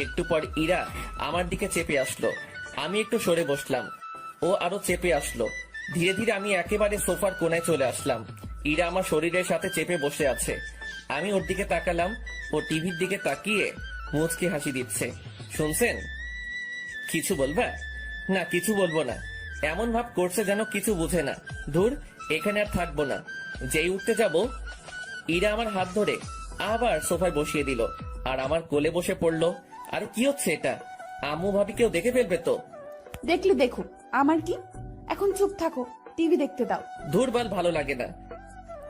একটু পর ইরা আমার দিকে চেপে আসলো। আমি একটু সরে বসলাম। ও আরো চেপে আসলো। ধীরে ধীরে আমি একেবারে সোফার কোনায় চলে আসলাম। ইরা আমার শরীরের সাথে চেপে বসে আছে। আমি ওর দিকে তাকালাম। ও টিভির দিকে তাকিয়ে মুচকি হাসি দিচ্ছে। শুনছেন? কিছু বলবা? না, কিছু বলবো না। এমন ভাব করছে যেন কিছু বুঝে না। ধুর, এখানে আর থাকবো না। যেই উঠতে যাব, ইরা আমার হাত ধরে আবার সোফায় বসিয়ে দিল আর আমার কোলে বসে পড়লো। আর কি হচ্ছে এটা? আম্মু ভাবি কেউ দেখে ফেলবে তো?
দেখলে দেখুক, আমার কি। এখন চুপ থাকো, টিভি দেখতে দাও।
ধুরবাল, ভালো লাগে না।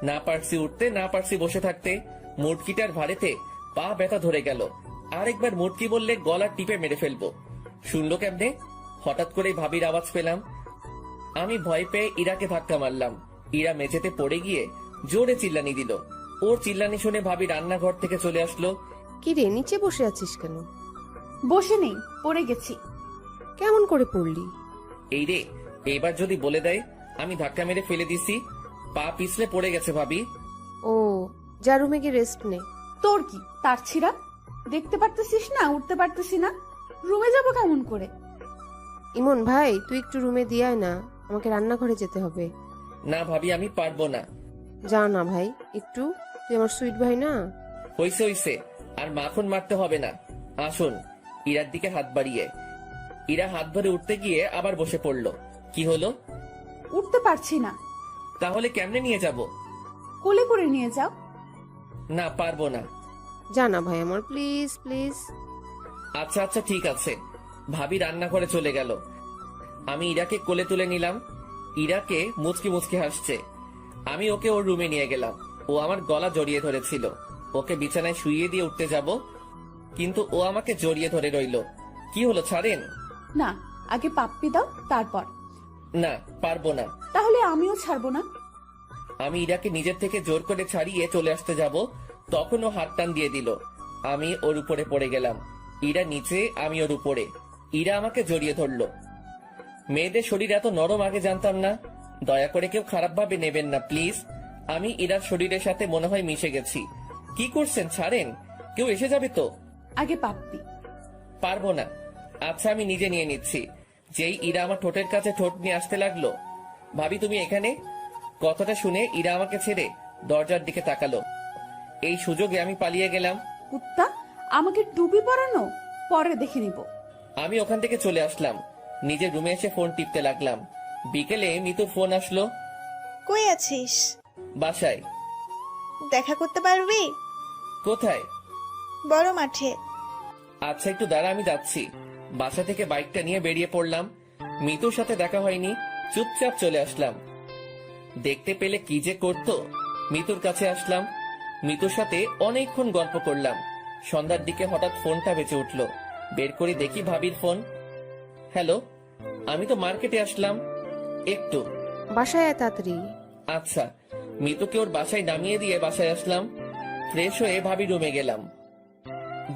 না পারছি উঠতে, না পারছি বসে থাকতে। মুটকিটার ভারেতে পা ব্যথা ধরে গেল। আরেকবার মুটকি বললে গলা টিপে মেরে ফেলবো। শুনলো কেমনে? হঠাৎ করে ভাবির আওয়াজ পেলাম। আমি ভয় পেয়ে ইরাকে ধাক্কা মারলাম। ইরা মেঝেতে পড়ে গিয়ে জোরে চিল্লানি দিল। ওর চিল্লানি শুনে ভাবি রান্নাঘর থেকে চলে আসলো।
কি রে, নিচে বসে আছিস কেন?
বসে নেই, পড়ে গেছি।
কেমন করে পড়লি?
এই রে, এইবার যদি বলে দেয় আমি ধাক্কা মেরে ফেলে দিছি। পা পিছলে পড়ে গেছে ভাবি।
ও, যা রুমে গিয়ে রেস্ট নে।
তোর কি তার ছিড়া? দেখতে পারতেছিস না উঠতে পারতেছি না? রুমে যাব কেমন করে?
ইমন ভাই, তুই একটু রুমে দিয়ে আয় না, আমাকে রান্নাঘরে যেতে হবে।
না ভাবি, আমি পারবো না।
যা না ভাই, একটু, তুই আমার সুইট ভাই না।
হইছে হইছে, আর মাখন মারতে হবে না। আসুন। ইরার দিকে হাত বাড়িয়ে ইরা হাত ধরে উঠতে গিয়ে আবার বসে পড়লো। কি হলো?
উঠতে পারছি না।
তাহলে কেমনে নিয়ে যাব?
কোলে করে নিয়ে যাও।
না, পারবো না।
যা না ভাই আমার, প্লিজ প্লিজ।
আচ্ছা আচ্ছা, ঠিক আছে। ভাবি রান্নাঘরে চলে গেল। আমি ইরাকে কোলে তুলে নিলাম। ইরাকে মুচকি মুচকি হাসছে। আমি ওকে ওর রুমে নিয়ে গেলাম। ও আমার গলা জড়িয়ে ধরেছিল। ওকে বিছানায় শুইয়ে দিয়ে উঠতে যাব, কিন্তু ও আমাকে জড়িয়ে ধরে রইল। কি হলো, ছাড়েন?
না, আগে পাপ্পি দাও, তারপর।
না, পারবো না।
তাহলে আমিও ছাড়বো না।
আমি ইরাকে নিজের থেকে জোর করে ছাড়িয়ে চলে আসতে যাব, তখন ও হাত টান দিয়ে দিল। আমি ওর উপরে পড়ে গেলাম। ইরা নিচে, আমি ওর উপরে। ইরা আমাকে জড়িয়ে ধরলো। মেয়েদের শরীর এত নরম আগে জানতাম না। দয়া করে কেউ খারাপ ভাবে নেবেন না প্লিজ। আমি ইরার শরীরের সাথে মনে হয় মিশে গেছি। কি করছেন? ছাড়েন, কেউ এসে যাবে তো।
আগে পাপ্পি।
পারবো না। আচ্ছা, আমি নিজে নিয়ে নিচ্ছি। যেই ইরা আমার ঠোঁটের কাছে ঠোঁট নিয়ে আসতে লাগলো, ভাবি তুমি এখানে? কথাটা শুনে ইরা আমাকে ছেড়ে দরজার দিকে তাকালো। এই সুযোগে আমি পালিয়ে গেলাম।
কুত্তা, আমাকে টুপি পরানো পরে দেখে নিব।
আমি ওখান থেকে চলে আসলাম। নিজের রুমে এসে ফোন টিপতে লাগলাম। বিকেলে মিতুর ফোন আসলো।
কই আছিস?
বাসায়।
দেখা করতে পারবি?
কোথায়?
বড় মাঠে।
আচ্ছা, একটু দাঁড়া, আমি যাচ্ছি। বাসা থেকে বাইকটা নিয়ে বেরিয়ে পড়লাম। মিতুর সাথে দেখা হয়নি, চুপচাপ চলে আসলাম। দেখতে পেলে কি যে করতো। মিতুর কাছে আসলাম। মিতুর সাথে অনেকক্ষণ গল্প করলাম। সন্ধ্যার দিকে হঠাৎ ফোনটা বেঁচে উঠলো। বের করে দেখি ভাবির ফোন। হ্যালো, আমি তো মার্কেটে আসলাম একটু।
বাসায় আয় তাড়াতাড়ি।
আচ্ছা। মিতুকে ওর বাসায় নামিয়ে দিয়ে বাসায় আসলাম। ফ্রেশ হয়ে ভাবি রুমে গেলাম।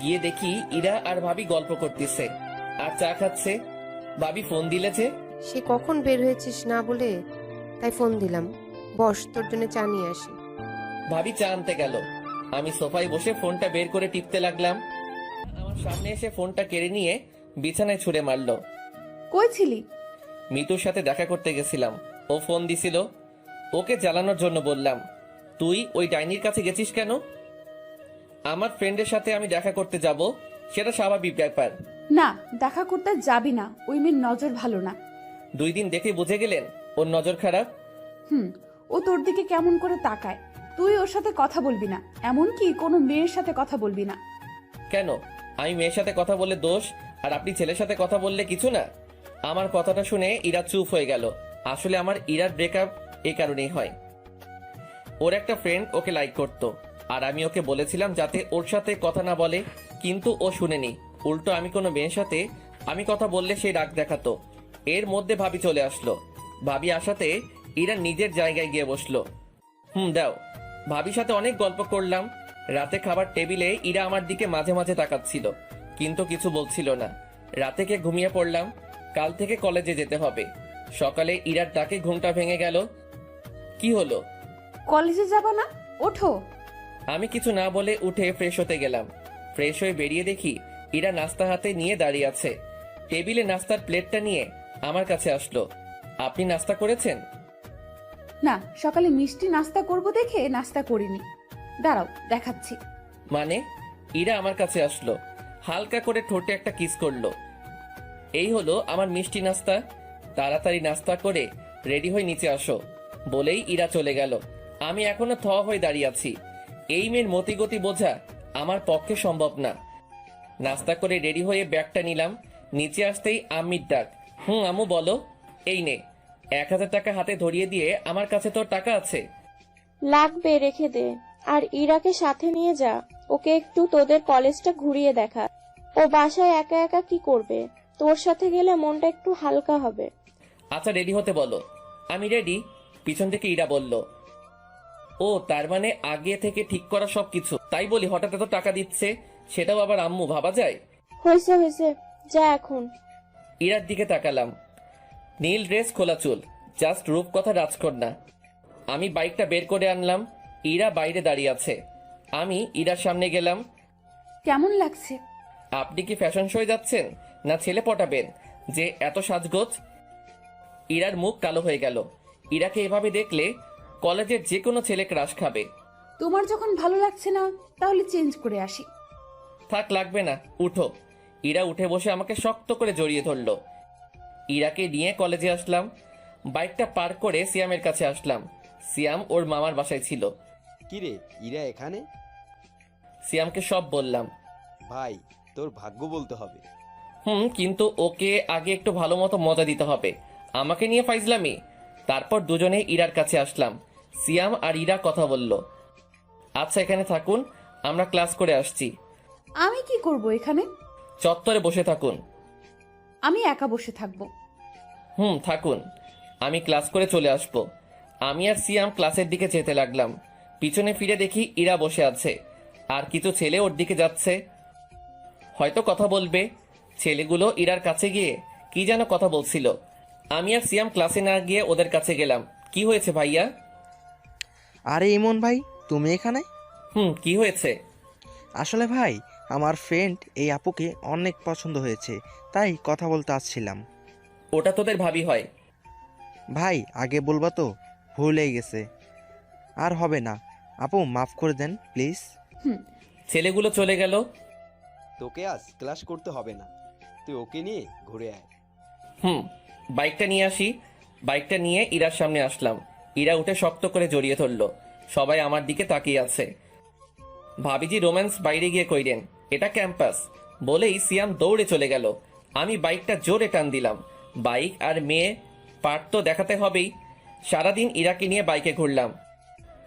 গিয়ে দেখি ইরা আর ভাবি গল্প করতেছে আর চা খাচ্ছে। ভাবি ফোন দিলে যে।
সে কখন বের হয়েছিস না বলে, তাই ফোন দিলাম। বস, তোর জন্য চা নিয়ে আসি।
ভাবি চা আনতে গেল। আমি সোফায় বসে ফোনটা বের করে টিপতে লাগলাম। আমার সামনে এসে ফোনটা কেড়ে নিয়ে বিছানায় ছুঁড়ে মারলো।
কই ছিলি?
মিতুর সাথে দেখা করতে গেছিলাম। ও ফোন দিছিল। ওকে জ্বালানোর জন্য বললাম। তুই ওই ডাইনির কাছে গেছিস কেন? আমার ফ্রেন্ডের সাথে আমি দেখা করতে যাব, সেটা স্বাভাবিক ব্যাপার।
না, দেখা করতে যাবি না, ওই মেয়ের নজর ভালো না।
2 দিন দেখে বুঝে গেলেন ওর নজর খারাপ?
ও তোর দিকে কেমন করে তাকায়। তুই ওর সাথে কথা বলবি না, এমনকি কোনো মেয়ের সাথে কথা বলবি না।
কেন? আমি মেয়ের সাথে কথা বললে দোষ, আর আপনি ছেলের সাথে কথা বললে কিছু না? আমার কথাটা শুনে ইরা চুপ হয়ে গেল। আসলে আমার ইরার ব্রেকআপ এই কারণেই হয়। ওর একটা ফ্রেন্ড ওকে লাইক করত, আর আমি ওকে বলেছিলাম যাতে ওর সাথে কথা না বলে, কিন্তু ও শুনেনি। উল্টো আমি কোনো মেয়ের সাথে আমি কথা বললে সে রাগ দেখাতো। এর মধ্যে ভাবি চলে আসলো। ভাবি আসাতে ইরা নিজের জায়গায় গিয়ে বসলো। দাও। ভাবির সাথে অনেক গল্প করলাম। রাতে খাবার টেবিলে ইরা আমার দিকে মাঝে মাঝে তাকাচ্ছিল, কিন্তু কিছু বলছিল না। রাতে কে ঘুমিয়ে পড়লাম। কাল থেকে কলেজে যেতে হবে। সকালে ইরার ডাকে ঘুমটা ভেঙে গেল। কি হলো?
কলেজে যাবা না? ওঠো।
আমি কিছু না বলে উঠে ফ্রেশ হতে গেলাম। ফ্রেশ হয়ে বেরিয়ে দেখি ইরা নাস্তা হাতে নিয়ে দাঁড়িয়ে আছে। টেবিলে নাস্তার প্লেটটা নিয়ে আমার কাছে আসলো। আপনি নাস্তা করেছেন?
না, সকালে মিষ্টি নাস্তা করব দেখে নাস্তা করিনি। দাঁড়াও, দেখাচ্ছি।
মানে? ইরা আমার কাছে আসলো, হালকা করে ঠোঁটে একটা কিস করলো। এই হলো আমার মিষ্টি নাস্তা। তাড়াতাড়ি নাস্তা করে রেডি হয়ে নিচে আসো বলেই ইরা চলে গেল। আমি এখনো থ হয়ে দাঁড়িয়ে আছি। এই মেয়ের মতিগতি বোঝা আমার পক্ষে সম্ভব না। নাস্তা করে রেডি হয়ে ব্যাগটা নিলাম। নিচে আসতেই আম্মির ডাক। আম্মু বলো। এই নে 1000 টাকা হাতে ধরিয়ে দিয়ে, আমার কাছে তোর টাকা আছে।
লাগবে, রেখে দে। আর ইরাকে সাথে নিয়ে যা, ওকে একটু তোদের কলেজটা ঘুরিয়ে দেখা। ও বাসায় একা একা কি করবে? তোর সাথে গেলে মনটা একটু হালকা হবে।
আচ্ছা, রেডি হতে বলো। আমি রেডি। পিছন থেকে ইরা বলল, ও তার মানে আগে থেকে ঠিক করা সবকিছু। তাই বলি হঠাৎ এত টাকা দিচ্ছে, সেটাও আবার আম্মু, ভাবা যায়?
হয়েছে হয়েছে, যা এখন।
ইরার দিকে তাকালাম। নীল ড্রেস, খোলা চুল, জাস্ট রূপকথা রাজকন্যা। আমি বাইকটা বের করে আনলাম। ইরা বাইরে দাঁড়িয়ে আছে। আমি ইরার সামনে গেলাম।
কেমন লাগছে?
আপনি কি ফ্যাশন শোয়ে যাচ্ছেন, না ছেলে পটাবেন যে এত সাজগোজ? ইরার মুখ কালো হয়ে গেল। ইরাকে এভাবে দেখলে কলেজের যে কোনো ছেলে ক্রাশ খাবে।
তোমার যখন ভালো লাগছে না, তাহলে চেঞ্জ করে আসি।
থাক, লাগবে না, উঠো। ইরা উঠে বসে আমাকে শক্ত করে জড়িয়ে ধরলো। ইরাকে নিয়ে কলেজে আসলাম। বাইকটা পার করে সিয়ামের কাছে আসলাম। সিয়াম ওর মামার বাসায় ছিল।
কিরে, ইরা এখানে?
সিয়ামকে সব বললাম।
ভাই, তোর ভাগ্য বলতে হবে।
কিন্তু ওকে আগে একটু ভালো মতো মজা দিতে হবে। আমাকে নিয়ে ফাইজলামি। তারপর দুজনে ইরার কাছে আসলাম। সিয়াম আর ইরা কথা বলল। আচ্ছা, এখানে থাকুন, আমরা ক্লাস করে আসছি।
আমি কি করব এখানে?
চত্বরে বসে থাকুন।
আমি একা বসে থাকবো।
থাকুন, আমি ক্লাস করে চলে আসব। আমি আর সিয়াম ক্লাসের দিকে যেতে লাগলাম। পিছনে ফিরে দেখি ইরা বসে আছে, আর কিছু ছেলে ওর দিকে যাচ্ছে, হয়তো কথা বলবে। ছেলেগুলো ইরার কাছে গিয়ে কি যেন কথা বলছিল। আমি আর সিয়াম ক্লাসে না গিয়ে ওদের কাছে গেলাম। কি হয়েছে ভাইয়া?
আরে ইমন ভাই, তুমি এখানে?
কি হয়েছে?
আসলে ভাই, আমার ফ্রেন্ড এই আপুকে অনেক পছন্দ হয়েছে, তাই কথা বলতে আসছিলাম।
ওটা তোদের ভাবি হয়?
ভাই, আগে বলবা তো, ভুলেই গেছে। আর হবে না আপু, মাফ করে দেন প্লিজ।
ছেলেগুলো চলে গেল।
তোকে আজ ক্লাস করতে হবে না, তুই ওকে নিয়ে ঘুরে আয়।
বাইকটা নিয়ে আসি। বাইকটা নিয়ে ইরার সামনে আসলাম। ইরা উঠে শক্ত করে জড়িয়ে ধরলো। সবাই আমার দিকে তাকিয়ে আছে। ভাবিজি রোম্যান্স বাইরে গিয়ে কইলেন, এটা ক্যাম্পাস বলেই সিয়াম দৌড়ে চলে গেল। আমি বাইকটা জোরে টান দিলাম। বাইক আর মেয়ে পার্ট তো দেখাতে হবেই। সারাদিন ইরাকে নিয়ে বাইকে ঘুরলাম।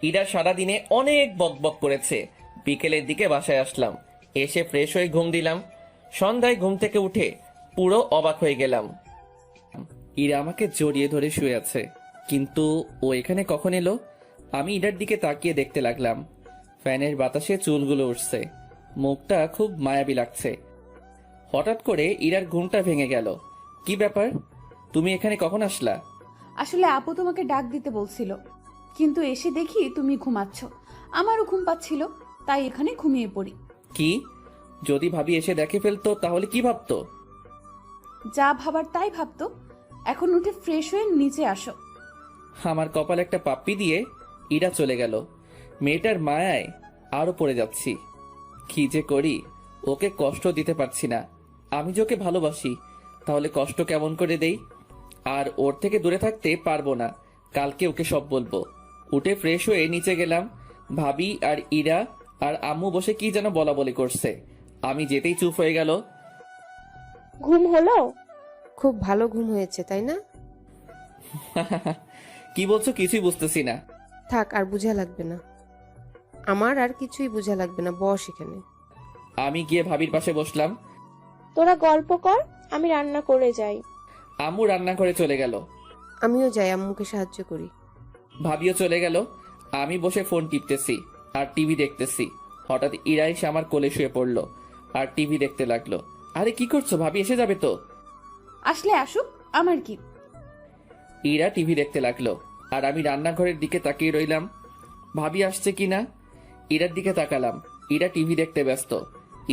ইরা সারাদিনে অনেক বকবক করেছে। বিকেলের দিকে বাসায় আসলাম। এসে ফ্রেশ হয়ে ঘুম দিলাম। সন্ধ্যায় ঘুম থেকে উঠে পুরো অবাক হয়ে গেলাম। ইরা আমাকে জড়িয়ে ধরে শুয়ে আছে, কিন্তু ও এখানে কখন এলো? আমি ইরার দিকে তাকিয়ে দেখতে লাগলাম। ফ্যানের বাতাসে চুলগুলো উঠছে, মুখটা খুব মায়াবী লাগছে। হঠাৎ করে ইরার ঘুমটা ভেঙে গেল। কি ব্যাপার, তুমি এখানে কখন আসলা?
আসলে আপু তোমাকে ডাক দিতে বলছিল, কিন্তু এসে দেখি তুমি ঘুমাচ্ছ। আমারও ঘুম পাচ্ছিল, তাই এখানে ঘুমিয়ে পড়ি।
কি? যদি ভাবি এসে দেখে ফেলতো তাহলে কি ভাবতো?
যা ভাবার তাই ভাবতো। এখন উঠে ফ্রেশ হয়ে নিচে আসো।
আমার কপালে একটা পাপ্পি দিয়ে ইরা চলে গেল। মেয়েটার মায়ায় আরো পড়ে যাচ্ছি। কি যে করি, ওকে কষ্ট দিতে পারছি না। আমি যে ওকে ভালোবাসি, তাহলে কষ্ট কেমন করে দেই? আর ওর থেকে দূরে থাকতে পারবো না। কালকে ওকে সব বলবো। উঠে ফ্রেশ হয়ে নিচে গেলাম। ভাবি আর ইরা আর আম্মু বসে কি যেন বলা বলি করছে। আমি যেতেই চুপ হয়ে গেল।
ঘুম হলো?
খুব ভালো ঘুম হয়েছে, তাই না?
কি বলছো কিছুই বুঝতেছি না।
থাক, আর বুঝা লাগবে না। আমার আর কিছুই বুঝা লাগবে না, বস এখানে।
আমি গিয়ে ভাবির পাশে বসলাম।
তোরা গল্প কর, আমি রান্না করে যাই।
আম্মু রান্না করে চলে গেল।
আমিও যাই, আম্মুকে সাহায্য করি।
ভাবিও চলে গেল। আমি বসে ফোন টিপতেছি আর টিভি দেখতেছি। হঠাৎ ইরা এসে আমার কোলে শুয়ে পড়লো আর টিভি দেখতে লাগলো। আরে কি করছো ভাবি, এসে যাবে তো।
আসলে আসুক, আমার কি।
ইরা টিভি দেখতে লাগলো আর আমি রান্নাঘরের দিকে তাকিয়ে রইলাম, ভাবি আসছে কিনা। ইরার দিকে তাকালাম, ইরা টিভি দেখতে ব্যস্ত।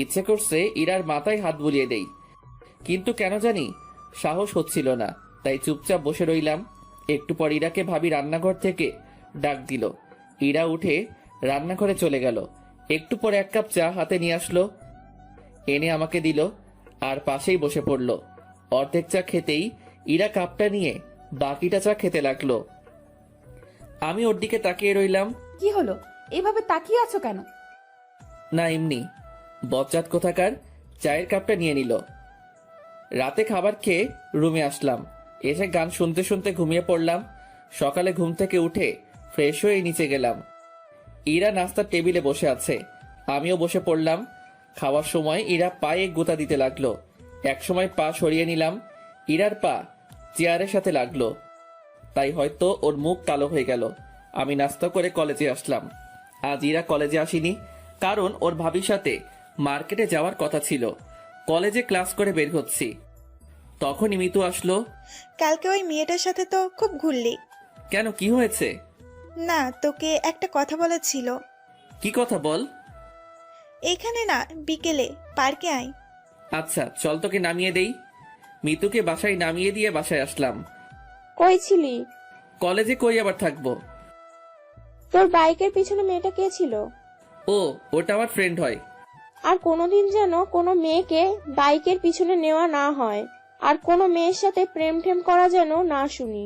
ইচ্ছে করছে ইরার মাথায় হাত বুলিয়ে দেই, কিন্তু কেন জানি সাহস হচ্ছিল না, তাই চুপচাপ বসে রইলাম। একটু পর ইরাকে ভাবি রান্নাঘর থেকে ডাক দিল। ইরা উঠে রান্নাঘরে চলে গেল। একটু পর 1 কাপ চা হাতে নিয়ে আসলো, এনে আমাকে দিল আর পাশেই বসে পড়ল। অর্ধেক চা খেতেই ইরা কাপটা নিয়ে বাকিটা চা খেতে লাগলো। আমি ওর দিকে তাকিয়ে রইলাম।
কি হলো, এভাবে তাকিয়ে আছো কেন?
না এমনি। বজ্জাত কোথাকার চায়ের কাপটা নিয়ে নিল। রাতে খাবার খেয়ে রুমে আসলাম, এসে গান শুনতে শুনতে ঘুমিয়ে পড়লাম। সকালে ঘুম থেকে উঠে ফ্রেশ হয়ে নিচে গেলাম। ইরা নাস্তার টেবিলে বসে আছে, আমিও বসে পড়লাম। খাওয়ার সময় ইরা পায়ে গোতা দিতে লাগলো। একসময় পা সরিয়ে নিলাম, ইরার পা চেয়ারের সাথে লাগলো, তাই হয়তো ওর মুখ কালো হয়ে গেল। আমি নাস্তা করে কলেজে আসলাম। আজ ইরা কলেজে আসেনি, কারণ ওর ভাবির সাথে মার্কেটে যাওয়ার কথা ছিল। কলেজে ক্লাস করে বের হচ্ছি, তখনই মিতু আসলো।
কালকে ওই মেয়েটার সাথে তো খুব ঘুরলি।
কেন, কি হয়েছে?
না, তোকে একটা কথা বলার ছিল।
কি কথা বল।
এইখানে না, বিকেলে পার্কে আয়।
আচ্ছা চল, তোকে নামিয়ে দেই। মিতুকে বাসায় নামিয়ে দিয়ে বাসায় আসলাম।
কই ছিলি?
কলেজে কই আবার থাকবো।
তোর বাইকের পিছনে মেয়েটা কে ছিল?
ও, ওটা আমার ফ্রেন্ড হয়।
আর কোনোদিন যেন কোনো মেয়েকে বাইকের পিছনে নেওয়া না হয়, আর কোনো মেয়ের সাথে প্রেম টেম করা যেন না শুনি।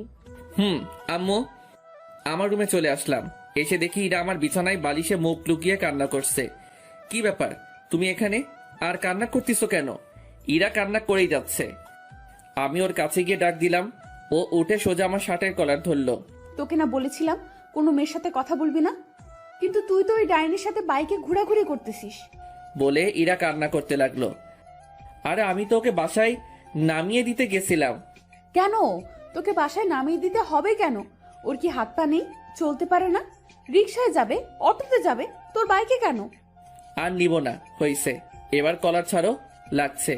আম্মু, আমার রুমে চলে আসলাম। এসে দেখি ইরা আমার বিছানায় বালিশে মুখ লুকিয়ে কান্না করছে। কি ব্যাপার, তুমি এখানে আর কান্না করতেছো কেন? ইরা কান্না করেই যাচ্ছে। আমি ওর কাছে গিয়ে ডাক দিলাম। ও উঠে সোজা আমার শার্টের কলার ধরলো।
তোকে না বলেছিলাম কোনো মেয়ের সাথে কথা বলবি না, কিন্তু তুই তো ওই ডাইনির সাথে বাইকে ঘোরাঘুরি করতেছিস।
বলে ইরা কান্না করতে লাগলো। আরে আমি তো ওকে বাসায় নামিয়ে দিতে গেছিলাম।
কেন তোকে বাসায় নামিয়ে দিতে হবে কেন? ওর কি হাত পা নেই, চলতে পারে না? রিক্সায় যাবে, অটোতে যাবে, তোর বাইকে কেন?
আর নিব না, হইছে। এবার কলার ছাড়ো, লাগছে।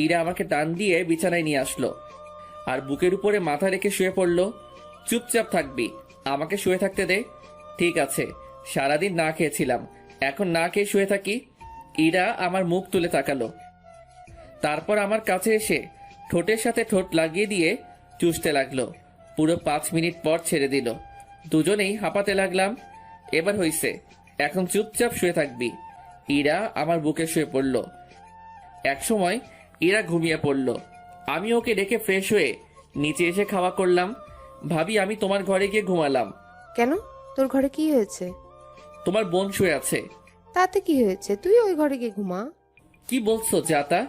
ইরা আমাকে টান দিয়ে বিছানায় নিয়ে আসলো আর বুকের উপরে মাথা রেখে শুয়ে পড়লো। চুপচাপ থাকবি, আমাকে শুয়ে থাকতে দে। ঠিক আছে, সারাদিন না খেয়েছিলাম, এখন না খেয়ে শুয়ে থাকি। ইরা আমার মুখ তুলে তাকালো, তারপর আমার কাছে এসে ঠোঁটের সাথে ঠোঁট লাগিয়ে দিয়ে চুষতে লাগলো। পুরো 5 মিনিট পর ছেড়ে দিল। দুজনেই হাঁপাতে লাগলাম। এবার হইছে, এখন চুপচাপ শুয়ে থাকবি। ইরা আমার বুকে শুয়ে পড়ল। একসময় ইরা ঘুমিয়ে পড়ল। আমি ওকে ডেকে ফ্রেশ হয়ে নিচে এসে খাওয়া করলাম। ভাবি, আমি তোমার ঘরে গিয়ে ঘুমালাম।
কেন, তোর ঘরে কি হয়েছে?
তোমার বোন শুয়ে আছে।
তাতে কি হয়েছে, তুই ওই ঘরে গিয়ে ঘুমা।
কি বলছো জাতা?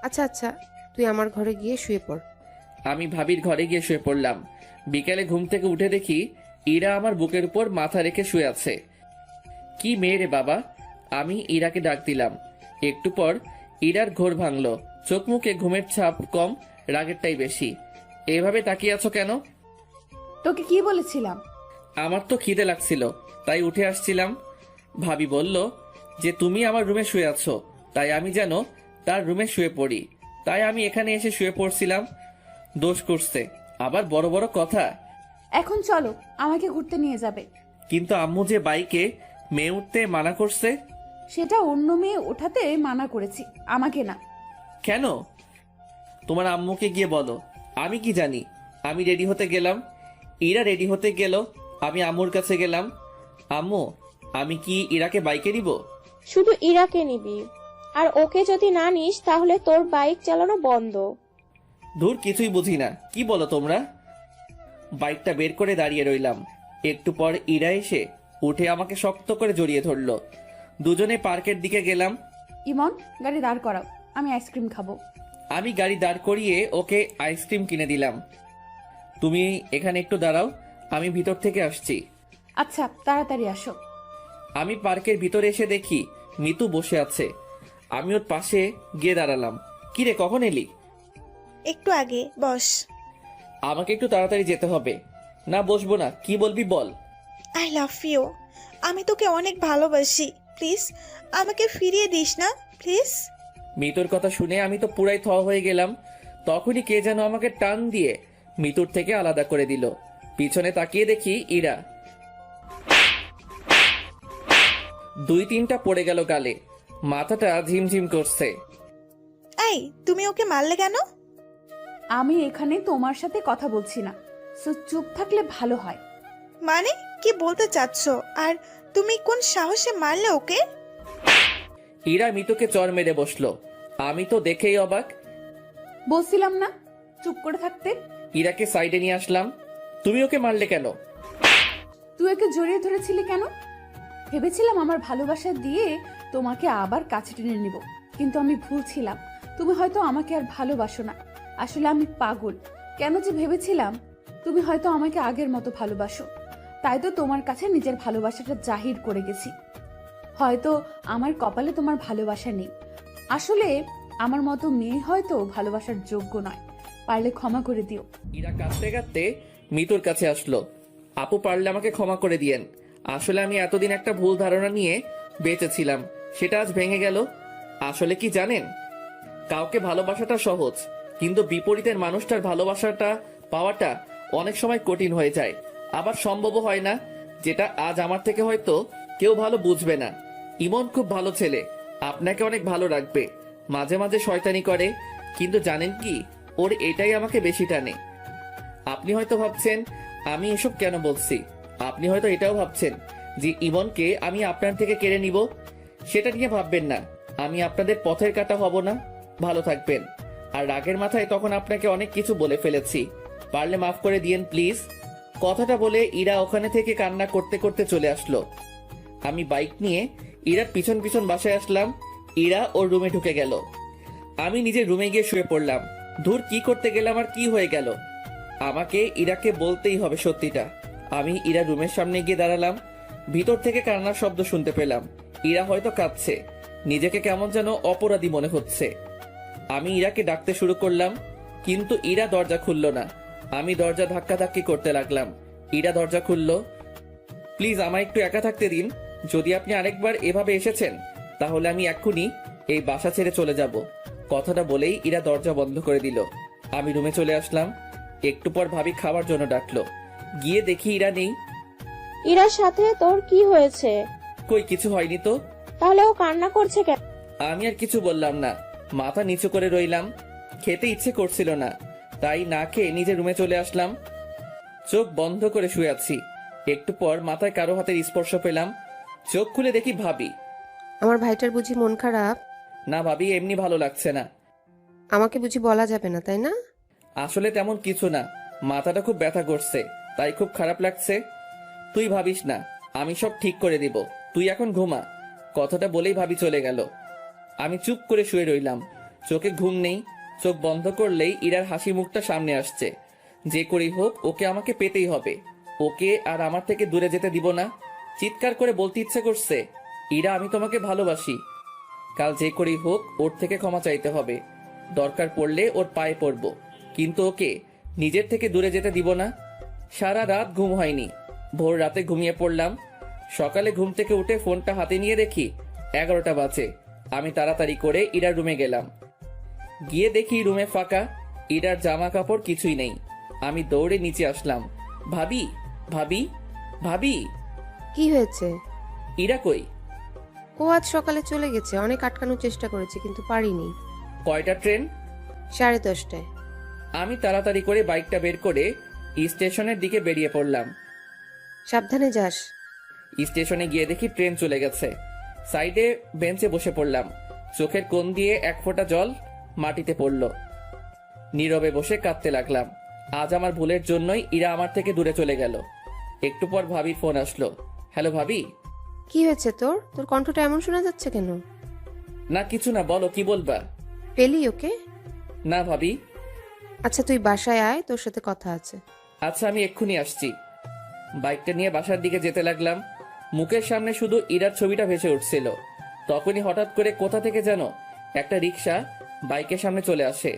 আচ্ছা আচ্ছা, তুই আমার ঘরে গিয়ে শুয়ে পড়।
আমি ভাবির ঘরে গিয়ে শুয়ে পড়লাম। বিকালে ঘুম থেকে উঠে দেখি ইরা আমার বুকের উপর মাথা রেখে শুয়ে আছে। কি মেয়ে রে বাবা। আমি ইরাকে ডাক দিলাম। একটু পর ইরার ঘোর ভাঙলো। চোখ মুখে ঘুমের ছাপ কম, রাগেরটাই বেশি। এভাবে তাকিয়ে আছো কেন?
তোকে কি বলেছিলাম?
আমার তো খিদে লাগছিল, তাই উঠে আসছিলাম। ভাবি বলল যে তুমি আমার রুমে শুয়ে আছো, তাই আমি যেন তার রুমে শুয়ে পড়ি। তাই আমি এখানে এসে শুয়ে পড়ছিলাম। দোষ করছে, আবার বড় বড় কথা।
এখন চলো, আমাকে ঘুরতে নিয়ে যাবে।
কিন্তু আম্মু যে বাইকে মেয়ে উঠতে মানা করছে।
সেটা অন্য মেয়ে ওঠাতে মানা করেছি, আমাকে না।
কেন? তোমার আম্মুকে গিয়ে বলো, আমি কি জানি। আমি রেডি হতে গেলাম, ইরা রেডি হতে গেল, আমি আম্মুর কাছে গেলাম। আম্মু, আমি কি ইরাকে বাইকে নিব?
শুধু ইরাকে নিবি, আর ওকে যদি না নিস তাহলে তোর বাইক চালানো বন্ধ।
ধুর, কিছুই বুঝি না, কি বলো তোমরা। বাইকটা বের করে দাঁড়িয়ে রইলাম। একটু পর ইরা এসে উঠে আমাকে শক্ত করে জড়িয়ে ধরলো। দুজনে পার্কের দিকে গেলাম।
ইমন, গাড়ি দাঁড় করাও, আমি আইসক্রিম খাবো।
আমি গাড়ি দাঁড় করিয়ে ওকে আইসক্রিম কিনে দিলাম। তুমি এখানে একটু দাঁড়াও, আমি ভিতর থেকে আসছি।
আচ্ছা, তাড়াতাড়ি আসো।
আমি পার্কের ভিতরে এসে দেখি মিতু বসে আছে। আমি ওর পাশে গিয়ে দাঁড়ালাম। কিরে, কখন এলি?
একটু আগে, বস।
আমাকে একটু তাড়াতাড়ি যেতে হবে। না বসবো না, কি বলবি বল।
I love you. আমি তোকে অনেক ভালোবাসি, প্লিজ আমাকে ফিরিয়ে দিস না, প্লিজ।
মিতুর কথা শুনে আমি তো পুরাই থ হয়ে গেলাম। তখনই কে যেন আমাকে টান দিয়ে মিতুর থেকে আলাদা করে দিল। পিছনে তাকিয়ে দেখি ইরা। 2-3টা পড়ে গেল গালে, মাথাটা ঝিমঝিম করছে।
এই তুমি ওকে মারলে কেন?
আমি এখানে তোমার সাথে কথা বলছি না, সো চুপ থাকলে ভালো হয়।
মানে কি বলতে চাচ্ছ? আর তুমি কোন সাহসে মারলে ওকে?
ইরা মিতুকে চর মেরে বসলো। আমি তো দেখেই অবাক।
বলছিলাম না চুপ করে থাকতে।
ইরাকে সাইডে নিয়ে আসলাম। তুমি ওকে মারলে কেন?
তুই ওকে জড়িয়ে ধরেছিলি কেন? ভেবেছিলাম আমার ভালোবাসা দিয়ে তোমাকে আবার কাছে টেনে নিব, কিন্তু আমি ভুল ছিলাম। তুমি হয়তো আমাকে আর ভালোবাসো না। আসলে আমি পাগল। কেন যে ভেবেছিলাম তুমি হয়তো আমাকে আগের মতো ভালোবাসো, তাই তো তোমার কাছে নিজের ভালোবাসাটা জাহির করে গেছি। হয়তো আমার কপালে তোমার ভালোবাসা নেই। আসলে আমার মতো মেয়ে হয়তো ভালোবাসার যোগ্য নয়। পারলে ক্ষমা করে দিও।
ইরা কাঁদতে কাঁদতে মিতুর কাছে আসলো। আপু, পারলে আমাকে ক্ষমা করে দিয়েন। আসলে আমি এতদিন একটা ভুল ধারণা নিয়ে বেঁচেছিলাম, সেটা আজ ভেঙে গেল। আসলে কি জানেন, কাউকে ভালোবাসাটা সহজ, কিন্তু বিপরীতের মানুষটার ভালোবাসাটা পাওয়াটা অনেক সময় কঠিন হয়ে যায়, আবার সম্ভবও হয় না। যেটা আজ আমার থেকে হয়তো কেউ ভালো বুঝবে না। ইমন খুব ভালো ছেলে, আপনাকে অনেক ভালো রাখবে। মাঝে মাঝে শয়তানি করে, কিন্তু জানেন কি, ওর এটাই আমাকে বেশি টানে। আপনি হয়তো ভাবছেন আমি এসব কেন বলছি। আপনি হয়তো এটাও ভাবছেন যে ইমনকে আমি আপনার থেকে কেড়ে নিব। সেটা নিয়ে ভাববেন না, আমি আপনাদের পথের কাঁটা হব না। ভালো থাকবেন। আর রাগের মাথায় তখন আপনাকে অনেক কিছু বলে ফেলেছি, পারলে মাফ করে দিয়েন প্লিজ। কথাটা বলে ইরা ওখানে থেকে কান্না করতে করতে চলে আসলো। আমি বাইক নিয়ে ইরার পিছন পিছন বাসায় আসলাম। ইরা ওর রুমে ঢুকে গেল। আমি নিজের রুমে গিয়ে শুয়ে পড়লাম। ধুর, কি করতে গেলাম আর কি হয়ে গেল। আমাকে ইরাকে বলতেই হবে সত্যিটা। আমি ইরা রুমের সামনে গিয়ে দাঁড়ালাম। ভিতর থেকে কান্নার শব্দ শুনতে পেলাম। ইরা হয়তো কাঁদছে, নিজেকে কেমন যেন অপরাধী মনে হচ্ছে। আমি ইরাকে ডাকতে শুরু করলাম, কিন্তু ইরা দরজা খুলল না। আমি দরজা ধাক্কাধাক্কি করতে লাগলাম। ইরা দরজা খুলল। প্লিজ আমায় একটু একা থাকতে দিন। যদি আপনি আরেকবার এভাবে এসেছেন তাহলে আমি এক্ষুনি এই বাসা ছেড়ে চলে যাব। কথাটা বলেই ইরা দরজা বন্ধ করে দিল। আমি রুমে চলে আসলাম। একটু পর ভাবি খাবার জন্য ডাকলো। গিয়ে দেখি ইরা নেই।
ইরার সাথে তোর কি হয়েছে?
কই কিছু হয়নি তো।
তাহলে ও কান্না করছে কেন?
আমি আর কিছু বললাম না, মাথা নিচু করে রইলাম। খেতে ইচ্ছে করছিল না, তাই না খেয়ে নিজের রুমে চলে আসলাম। চোখ বন্ধ করে শুয়ে আছি। একটু পর মাথায় কারো হাতের স্পর্শ পেলাম। চোখ খুলে দেখি ভাবি।
আমার ভাইটার বুঝি মন খারাপ?
না ভাবি, এমনি ভালো লাগছে না।
আমাকে বুঝি বলা যাবে না, তাই না?
আসলে তেমন কিছু না, মাথাটা খুব ব্যথা করছে, তাই খুব খারাপ লাগছে। তুই ভাবিস না, আমি সব ঠিক করে দিব, তুই এখন ঘুমা। কথাটা বলেই ভাবি চলে গেল। আমি চুপ করে শুয়ে রইলাম। চোখে ঘুম নেই। চোখ বন্ধ করলেই ইরার হাসি মুখটা সামনে আসছে। যে করেই হোক ওকে আমাকে পেতেই হবে। ওকে আর আমার থেকে দূরে যেতে দিব না। চিৎকার করে বলতে ইচ্ছে করছে, ইরা আমি তোমাকে ভালোবাসি। কাল যে করেই হোক ওর থেকে ক্ষমা চাইতে হবে। দরকার পড়লে ওর পায়ে পড়ব, কিন্তু ওকে নিজের থেকে দূরে যেতে দিব না। সারা রাত ঘুম হয়নি। ভোর রাতে ঘুমিয়ে পড়লাম। সকালে ঘুম থেকে উঠে ফোনটা হাতে নিয়ে দেখি 11টা বাজে। আমি তাড়াতাড়ি করে ইরার রুমে গেলাম। গিয়ে দেখি রুমে ফাঁকা, ইরার জামা কাপড় কিছুই নেই। আমি দৌড়ে নিচে আসলাম। ভাবি, ভাবি, ভাবি।
কি হয়েছে?
ইরা কই?
ও আজ সকালে চলে গেছে। অনেক আটকানোর চেষ্টা করেছি কিন্তু পারিনি।
কয়টা ট্রেন?
10:30টায়।
আমি তাড়াতাড়ি করে বাইকটা বের করে স্টেশনের দিকে বেরিয়ে পড়লাম।
সাবধানে যাস।
স্টেশনে গিয়ে দেখি ট্রেন চলে গেছে। সাইডে বেঞ্চে বসে পড়লাম। চোখের কোণ দিয়ে এক ফোঁটা জল মাটিতে পড়ল। নীরবে বসে কাঁদতে লাগলাম। আজ আমার ভুলের জন্যই ইরা আমার থেকে দূরে চলে গেল। একটু পর ভাবির ফোন আসলো। হ্যালো ভাবি।
কি হয়েছে তোর? তোর কণ্ঠটা এমন শোনা যাচ্ছে কেন?
না কিছু না, বলো কি বলবা।
পেলি ওকে?
না ভাবি।
আচ্ছা তুই বাসায় আয়, তোর সাথে কথা আছে।
আচ্ছা আমি এক্ষুনি আসছি। বাইকটা নিয়ে বাসার দিকে যেতে লাগলাম। মুখের সামনে শুধু ইরার ছবিটা ভেসে উঠছিল। তখনই হঠাৎ করে কোথা থেকে যেন একটা রিক্সা বাইকের সামনে চলে আসে।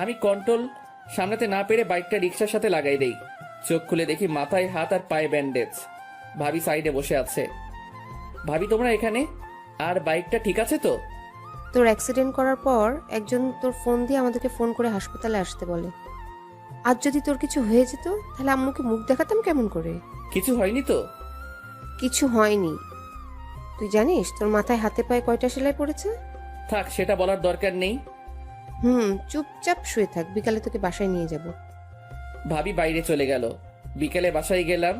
আমি কন্ট্রোল সামলাতে না পেরে বাইকটা রিক্সার সাথে লাগাই দেই। চোখ খুলে দেখি মাথায় হাত আর পায়ে ব্যান্ডেজ। ভাবি সাইডে বসে আছে। ভাবি তোমরা এখানে? আর বাইকটা ঠিক আছে তো?
তোর অ্যাক্সিডেন্ট করার পর একজন তোর ফোন দিয়ে আমাদেরকে ফোন করে হাসপাতালে আসতে বলে। আজ যদি তোর কিছু হয়ে যেত তাহলে আম্মুকে মুখ দেখাতাম কেমন করে?
কিছু হয়নি তো?
কিছু হয়নি। তুই জানিস তোর মাথায় হাতে পায়ে কয়টা সেলাই পড়েছে?
থাক, সেটা বলার দরকার নেই।
চুপচাপ শুয়ে থাক, বিকালে তোকে বাসায় নিয়ে যাব।
ভাবি বাইরে চলে গেল। বিকেলে বাসায় গেলাম।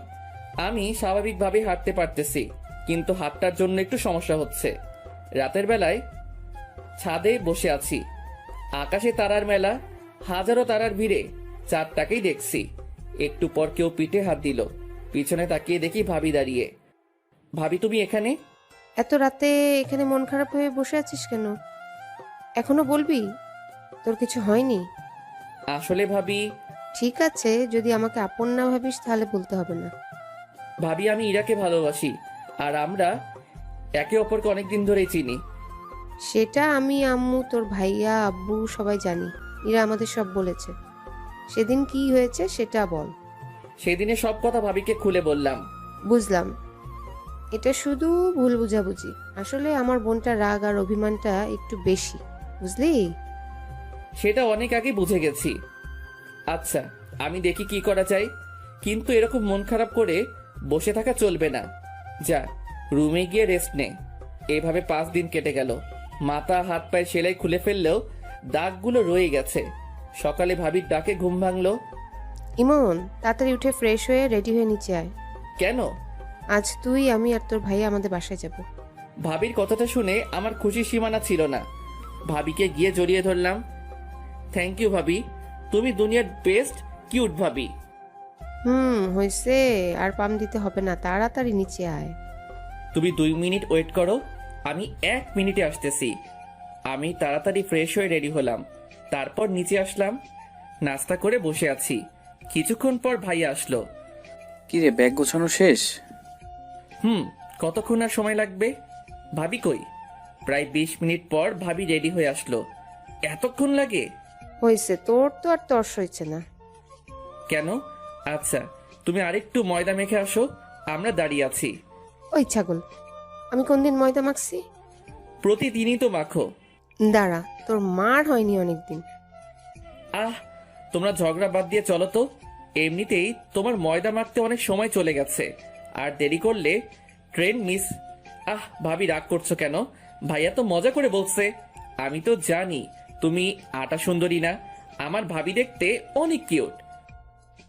আমি স্বাভাবিকভাবে হাঁটতে পারতেছি, কিন্তু হাতটার জন্য একটু সমস্যা হচ্ছে। রাতের বেলায় ছাদে বসে আছি। আকাশে তারার মেলা, হাজারো তারার ভিড়ে চাঁদটাকেই দেখছি। একটু পর কেউ পিঠে হাত দিল। পিছনে তাকিয়ে দেখি ভাবি দাঁড়িয়ে। ভাবি তুমি এখানে?
এত রাতে এখানে মন খারাপ হয়ে বসে আছিস কেন? এখনো বলবি তোর কিছু হয়নি?
আসলে ভাবি,
ঠিক আছে, যদি আমাকে আপন না ভাবিস তাহলে বলতে হবে না।
ভাবি আমি ইরাকে ভালোবাসি, আর আমরা একে অপরকে অনেকদিন ধরেই চিনি।
সেটা আমি, আম্মু, তোর ভাইয়া, আব্বু সবাই জানি। এরা আমাদের সব বলেছে। সেদিন কি হয়েছে সেটা বল।
সেদিনে সব কথা ভাবিকে খুলে বললাম।
বুঝলাম, এটা শুধু ভুল বুঝাবুঝি। আসলে আমার বোনটা রাগ আর অভিমানটা একটু বেশি, বুঝলি?
সেটা অনেক আগে বুঝে গেছি। আচ্ছা, আমি দেখি কি করা যায়, কিন্তু এরকম মন খারাপ করে বসে থাকা চলবে না। যা, রুমে গিয়ে রেস্ট নে। এভাবে 5 দিন কেটে গেল। মাথা হাত পায়ে সেলাই খুলে ফেললেও দাগগুলো রয়ে গেছে। সকালে ভাবির ডাকে ঘুম ভাঙলো।
ইমন, তাড়াতাড়ি উঠে ফ্রেশ হয়ে রেডি হয়ে নিচে আয়।
কেন?
আজ তুই, আমি আর তোর ভাইয়া আমাদের বাসায় যাব।
ভাবির কথাটা শুনে আমার খুশির সীমানা ছিল না। ভাবিকে গিয়ে জড়িয়ে ধরলাম। থ্যাংক ইউ ভাবি, তুমি দুনিয়ার বেস্ট কিউট ভাবি।
হয়েছে, আর পাম দিতে হবে না, তাড়াতাড়ি নিচে আয়।
তুমি 2 মিনিট ওয়েট করো, আমি 1 মিনিটে আসতেছি। আমি তাড়াতাড়ি ফ্রেশ হয়ে রেডি হলাম। তারপর নিচে আসলাম। নাস্তা করে বসে আছি। কিছুক্ষণ পর ভাইয়া আসলো।
কি রে, ব্যাগ গোছানো শেষ?
কতক্ষণ আর সময় লাগবে? ভাবি কই? প্রায় 20 মিনিট পর ভাবি রেডি হয়ে আসলো। এতক্ষণ লাগে?
হয়েছে, তোর তো আর তর্স হয়েছে না।
কেন? আচ্ছা, তুমি আরেকটু ময়দা মেখে আসো, আমরা দাঁড়িয়ে আছি।
ওই ছাগল, আমি কোনদিন ময়দা মাখছি?
প্রতিদিনই তো মাখো।
দাঁড়া, তোর মার হয়নি অনেকদিন।
তোমরা ঝগড়া বাদ দিয়ে চলো তো। এমনিতেই তোমার ময়দা মাখতে অনেক সময় চলে গেছে, আর দেরি করলে ট্রেন মিস। ভাবি রাগ করছো কেন? ভাইয়া তো মজা করে বলছে। আমি তো জানি তুমি আটা সুন্দরী না। আমার ভাবি দেখতে অনেক কিউট।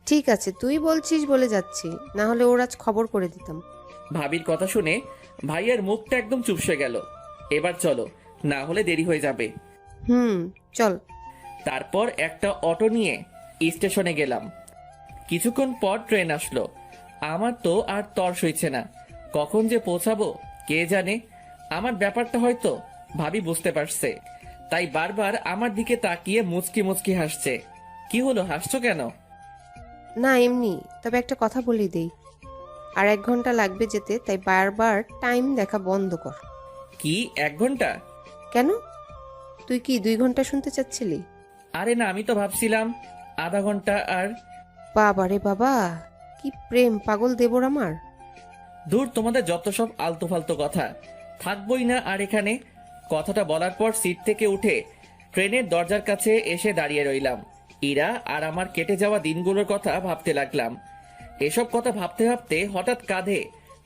ঠিক আছে, তুই বলছিস বলে যাচ্ছি, না হলে ওর আজ খবর করে দিতাম।
ভাবির কথা শুনে ভাইয়ার মুখটা একদম চুপসে গেল। এবার চলো, না হলে দেরি হয়ে যাবে।
চল।
তারপর একটা অটো নিয়ে স্টেশনে গেলাম। কিছুক্ষণ পর ট্রেন আসলো। আমার তো আর তর সইছে না, কখন যে পৌঁছাবো কে জানে। আমার ব্যাপারটা হয়তো ভাবি বুঝতে পারছে, তাই বারবার আমার দিকে তাকিয়ে মুচকি মুচকি হাসছে। কি হলো, হাসছো কেন?
না এমনি, তবে একটা কথা বলি দেই, আর 1 ঘন্টা লাগবে যেতে, তাই বারবার টাইম দেখা বন্ধ কর।
কি 1 ঘন্টা?
কেন, তুই কি 2 ঘন্টা শুনতে চাচ্ছিলি?
আরে না, আমি তো ভাবছিলাম আধা ঘন্টা। আর
বাবা রে বাবা, কি প্রেম পাগল দেবর আমার।
দূর, তোমাদের যত সব আলতু ফালতু কথা। থাকবই না আর এখানে। কথাটা বলার পর সিট থেকে উঠে ট্রেনের দরজার কাছে এসে দাঁড়িয়ে রইলাম। ইরা আর আমার কেটে যাওয়া দিনগুলোর কথা ভাবতে লাগলাম। এসব কথা ভাবতে ভাবতে হঠাৎ কাঁধে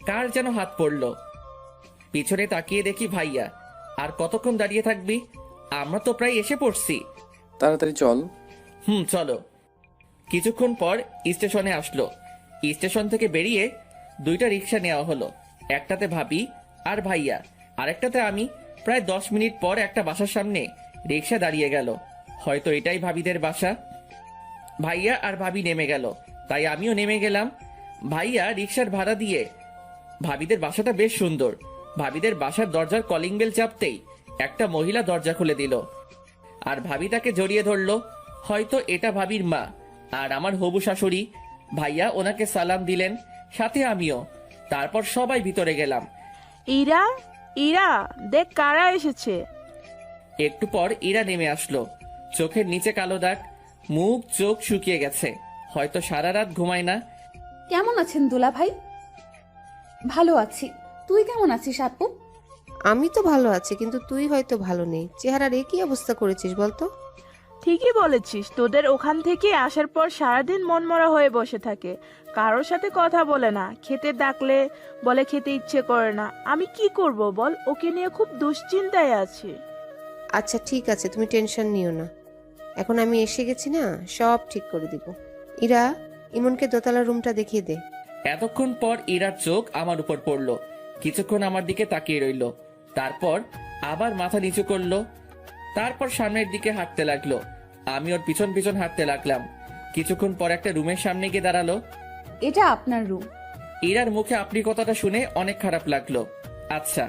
কার যেন হাত পড়ল। পিছনে তাকিয়ে দেখি ভাইয়া। আর কতক্ষণ দাঁড়িয়ে থাকবি? আমরা তো প্রায় এসে পড়ছি।
তাড়াতাড়ি চল।
চলো। কিছুক্ষণ পর স্টেশনে আসলো। স্টেশন থেকে বেরিয়ে 2টা রিক্সা নেওয়া হলো। একটাতে ভাবি আর ভাইয়া, আরেকটাতে আমি। প্রায় 10 মিনিট পর একটা বাসার সামনে রিক্সা দাঁড়িয়ে গেল। হয়তো এটাই ভাবিদের বাসা। ভাইয়া আর ভাবি নেমে গেল, তাই আমিও নেমে গেলাম। ভাইয়া রিক্সার ভাড়া দিয়ে। ভাবিদের বাসাটা বেশ সুন্দর। ভাবিদের বাসার দরজার কলিং বেল চাপতেই একটা মহিলা দরজা খুলে দিল, আর ভাবি তাকে জড়িয়ে ধরলো। হয়তো এটা ভাবির মা আর আমার হবু শাশুড়ি। ভাইয়া ওনাকে সালাম দিলেন, সাথে আমিও। তারপর সবাই ভিতরে গেলাম।
ইরা, ইরা, দেখ কারা এসেছে।
একটু পর ইরা নেমে আসলো। চোখের নিচে কালো দাগ, মুখ চোখ শুকিয়ে গেছে, হয়তো সারা রাত ঘুমায় না।
কেমন আছেন দুলা ভাই? ভালো আছি, তুই কেমন আছিস আপু?
আমি তো ভালো আছি, কিন্তু তুই হয়তো ভালো নেই। চেহারার একই অবস্থা করেছিস বলতো।
ঠিকই বলেছিস, তোদের ওখান থেকে আসার পর সারাদিন মনমরা হয়ে বসে থাকে, কারোর সাথে কথা বলে না, খেতে ডাকলে বলে খেতে ইচ্ছে করে না। আমি কি করব বল, ওকে নিয়ে খুব দুশ্চিন্তায় আছি।
আচ্ছা ঠিক আছে, তুমি টেনশন নিও না, এখন আমি এসে গেছি না, সব ঠিক করে দিব। ইরা, ইমনকে দোতলার রুমটা দেখিয়ে দে।
এতক্ষণ পর ইরার চোখ আমার উপর পড়লো, কিছুক্ষণ আমার দিকে তাকিয়ে রইল, তারপর আবার মাথা নিচু করলো, তারপর সামনের দিকে হাঁটতে লাগলো। আমি ওর পিছন পিছন হাঁটতে লাগলাম। কিছুক্ষণ পর একটা রুমের সামনে গিয়ে দাঁড়ালো।
এটা আপনার রুম।
ইরার মুখে আপনি কথাটা শুনে অনেক খারাপ লাগলো। আচ্ছা।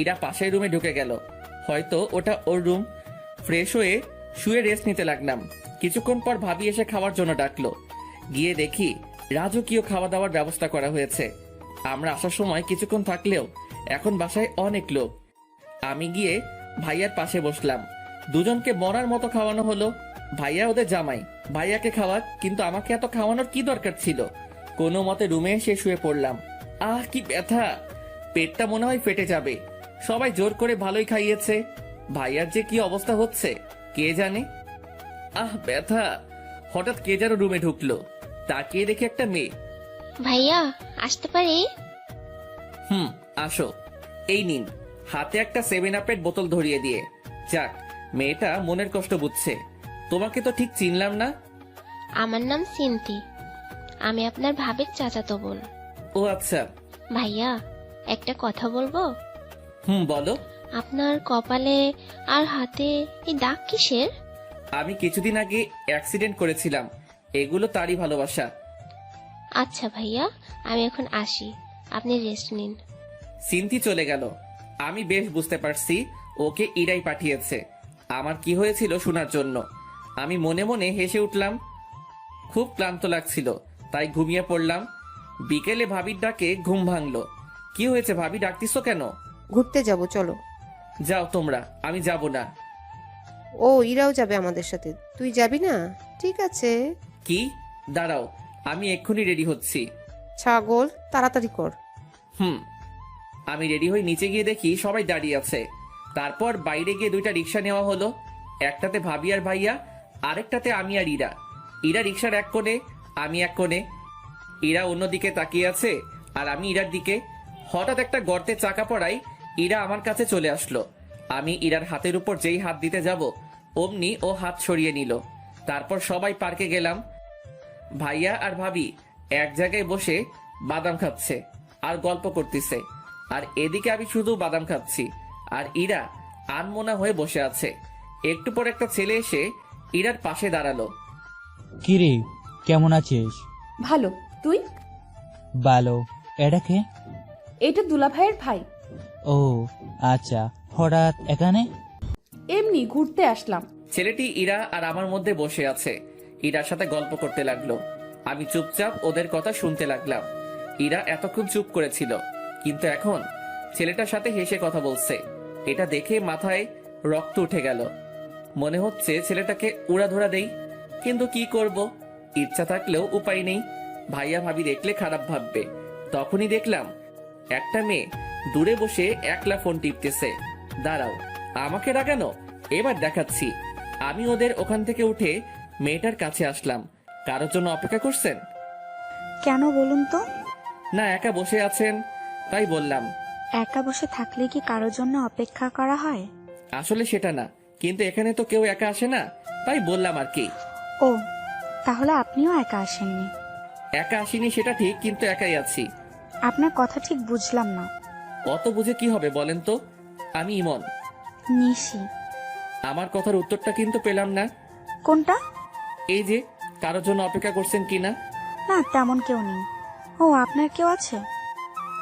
ইরা পাশের রুমে ঢুকে গেল, হয়তো ওটা ওর রুম। ফ্রেশ হয়ে শুয়ে রেস্ট নিতে লাগলাম। কিছুক্ষণ পর ভাবি এসে খাওয়ার জন্য ডাকলো। গিয়ে দেখি রাজকীয় খাওয়া দাওয়ার ব্যবস্থা করা হয়েছে। আমরা আসার সময় কিছুক্ষণ থাকলেও এখন বাসায় অনেক লোক। আমি গিয়ে ভাইয়ার পাশে বসলাম। দুজনকে মরার মতো খাওয়ানো হলো। ভাইয়া ওদের জামাই, ভাইয়াকে খাওয়াক, কিন্তু আমাকে এত খাওয়ানোর কি দরকার ছিল? কোনো মতে রুমে এসে শুয়ে পড়লাম। আহ কি ব্যথা, পেটটা মনে হয় ফেটে যাবে। সবাই জোর করে ভালোই খাইয়েছে, ভাইয়ার যে কি অবস্থা হচ্ছে কে জানে। আহ ব্যথা। হঠাৎ কে যেন রুমে ঢুকলো, তাকিয়ে দেখে একটা মেয়ে।
ভাইয়া আসতে পারি?
আসো। এই নিন। হাতে একটা 7 আপের বোতল ধরিয়ে দিয়ে। যাক, মেয়েটা মনের কষ্ট বুঝছে। তোমাকে তো ঠিক চিনলাম না।
আমার নাম সিন্থি, আমি আপনার ভাবির চাচাতো বোন।
ও আচ্ছা।
ভাইয়া একটা কথা বলবো?
বলো।
আপনার কপালে আর হাতে এই দাগ কিসের?
আমি কিছুদিন আগে অ্যাক্সিডেন্ট করেছিলাম, এগুলো তারই ভালোবাসা।
আচ্ছা ভাইয়া, আমি এখন আসি, আপনি রেস্ট নিন।
সিন্থি চলে গেল। আমি বেশ বুঝতে পারছি ওকে ইরাই পাঠিয়েছে আমার কি হয়েছিল শোনার জন্য। আমি মনে মনে হেসে উঠলাম। খুব ক্লান্ত লাগছিল, তাই ঘুমিয়ে পড়লাম। বিকেলে ভাবির ডাকে ঘুম ভাঙলো। কি হয়েছে ভাবি, ডাকতিছো কেন?
ঘুরতে যাব, চলো।
যাও তোমরা, আমি যাব না।
ও, ইরাও যাবে আমাদের সাথে, তুই যাবি না? ঠিক আছে।
কি? দাঁড়াও, আমি এক্ষুনি রেডি হচ্ছি।
ছাগল, তাড়াতাড়ি কর।
আমি রেডি হয়ে নিচে গিয়ে দেখি সবাই দাঁড়িয়ে আছে। তারপর বাইরে গিয়ে 2টা রিক্সা নেওয়া হলো। একটাতে ভাবি আর ভাইয়া, আরেকটাতে আমি আর ইরা। ইরা রিক্সার এক কোণে, আমি এক কোণে। ইরা অন্যদিকে তাকিয়ে আছে আর আমি ইরার দিকে। হঠাৎ একটা গর্তে চাকা পড়ায় ইরা আমার কাছে চলে আসলো। আমি ইরার হাতের উপর যেই হাত দিতে যাব, অমনি ও হাত সরিয়ে নিল। তারপর সবাই পার্কে গেলাম। ভাইয়া আর ভাবি এক জায়গায় বসে বাদাম খাচ্ছে আর গল্প করতেছে, আর এদিকে আমি শুধু বাদাম খাচ্ছি আর ইরা আনমনা হয়ে বসে আছে। একটু পর একটা ছেলে এসে ইরার পাশে দাঁড়ালো।
কিরে, কেমন আছিস?
ভালো, তুই?
ভালো। এটা কে?
এটা দুলা ভাইয়ের ভাই।
ও আচ্ছা, হঠাৎ এখানে?
এমনি ঘুরতে আসলাম।
ছেলেটি ইরা আর আমার মধ্যে বসে আছে, ইরার সাথে গল্প করতে লাগলো। আমি চুপচাপ ওদের কথা শুনতে লাগলাম। ইরা এতক্ষণ চুপ করেছিল, কিন্তু এখন ছেলেটার সাথে হেসে কথা বলছে। এটা দেখে মাথায় রক্ত উঠে গেল। মনে হচ্ছে ছেলেটাকে উড়াধুরা দেই, কিন্তু কি করব, ইচ্ছা থাকলেও উপায় নেই। ভাইয়া ভাবি দেখলে খারাপ ভাববে। তখনই দেখলাম একটা মেয়ে দূরে বসে একলা ফোন টিপতেছে। দাঁড়াও, আমাকে রাগানো? এবার দেখাচ্ছি। আমি ওদের ওখান থেকে উঠে মেয়েটার কাছে আসলাম। কারোর জন্য অপেক্ষা করছেন?
কেন বলুন তো?
না, একা বসে আছেন তাই বললাম।
একা বসে থাকলে কি কারোর জন্য অপেক্ষা করা হয়?
আসলে সেটা না, কিন্তু এখানে তো কেউ একা আসে না, তাই বললাম আর কি।
ও, তাহলে আপনিও একা আসেননি?
একা আসিনি সেটা ঠিক, কিন্তু একাই আছি।
আপনার কথা ঠিক বুঝলাম না।
অত বুঝে কি হবে বলেন তো? আমি ইমন।
নিশি।
আমার কথার উত্তরটা কিন্তু পেলাম না।
কোনটা?
এই যে কারোর জন্য অপেক্ষা করছেন কিনা।
না, তেমন কেউ নেই। ও, আপনার কেউ আছে?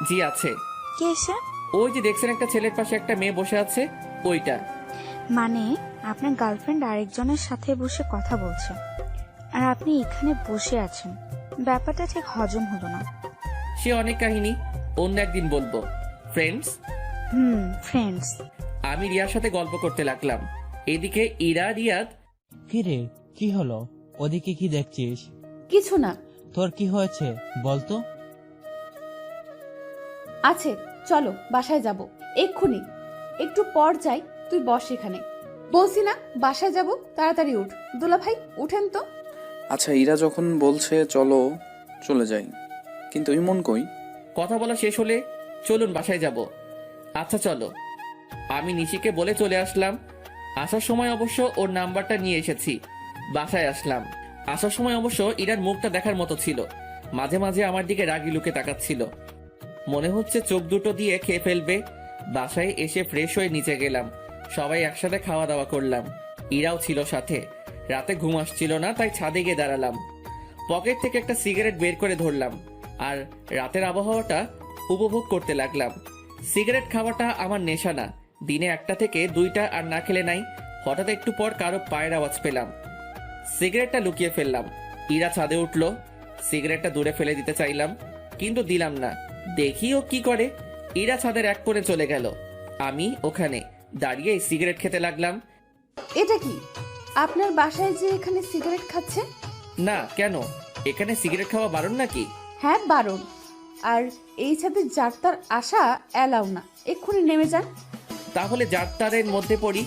জি আছে।
কে সে?
ওই যে দেখছেন একটা ছেলের পাশে একটা মেয়ে বসে আছে, ওইটা।
মানে আপনার গার্লফ্রেন্ড আরেকজনের সাথে বসে কথা বলছে আর আপনি এখানে বসে আছেন, ব্যাপারটা ঠিক হজম হলো না।
সে অনেক কাহিনী, অন্য একদিন বলবো। ফ্রেন্ডস।
ফ্রেন্ডস।
আমি রিয়ার সাথে গল্প করতে লাগলাম। এদিকে ইরা রিয়াদ।
কিরে, কি হলো? ওদিকে কি দেখছিস?
কিছু না।
তোর কি হয়েছে বলতো?
আছে, চলো বাসায় যাব এক্ষুনি। একটু পর যাই, তুই বস এখানে। বলছি না বাসায় যাব, তাড়াতাড়ি উঠ। দুলা ভাই উঠেন তো।
আচ্ছা, ইরা যখন বলছে চলো চলে যাই, কিন্তু ইমন কই?
কথা বলা শেষ হলে চলুন বাসায় যাব। আচ্ছা চলো। আমি নিশিকে বলে চলে আসলাম। আসার সময় অবশ্য ওর নাম্বারটা নিয়ে এসেছি। বাসায় আসলাম। আসার সময় অবশ্য ইরার মুখটা দেখার মতো ছিল। মাঝে মাঝে আমার দিকে রাগি লুকে তাকাচ্ছিল। মনে হচ্ছে চোখ দুটো দিয়ে খেয়ে ফেলবে। বাসায় এসে ফ্রেশ হয়ে নিচে গেলাম। সবাই একসাথে খাওয়া দাওয়া করলাম। ইরাও ছিল সাথে। রাতে ঘুম আসছিল না, তাই ছাদে গিয়ে দাঁড়ালাম। পকেট থেকে একটা সিগারেট বের করে ধরলাম আর রাতের আবহাওয়াটা উপভোগ করতে লাগলাম। সিগারেট খাওয়াটা আমার নেশা না। দিনে 1টা থেকে 2টা আর না খেলে নাই। হঠাৎ একটু পর কারো পায়ের আওয়াজ পেলাম। সিগারেটটা লুকিয়ে ফেললাম। ইরা ছাদে উঠলো। সিগারেটটা দূরে ফেলে দিতে চাইলাম, কিন্তু দিলাম না। দেখি ও কি করে। ইরা ছাদের এক কোণে চলে গেল। আমি ওখানে দাঁড়িয়ে সিগারেট খেতে লাগলাম।
এটা কি আপনার বাসায় যে এখানে সিগারেট খাচ্ছে?
না, কেন? এখানে সিগারেট খাওয়া বারণ নাকি?
হ্যাঁ বারণ। আর এই ছাদে যাত্রার আশা এলাও না। এক্ষুনি নেমে যান।
তাহলে যাত্রারের মধ্যে পড়ি।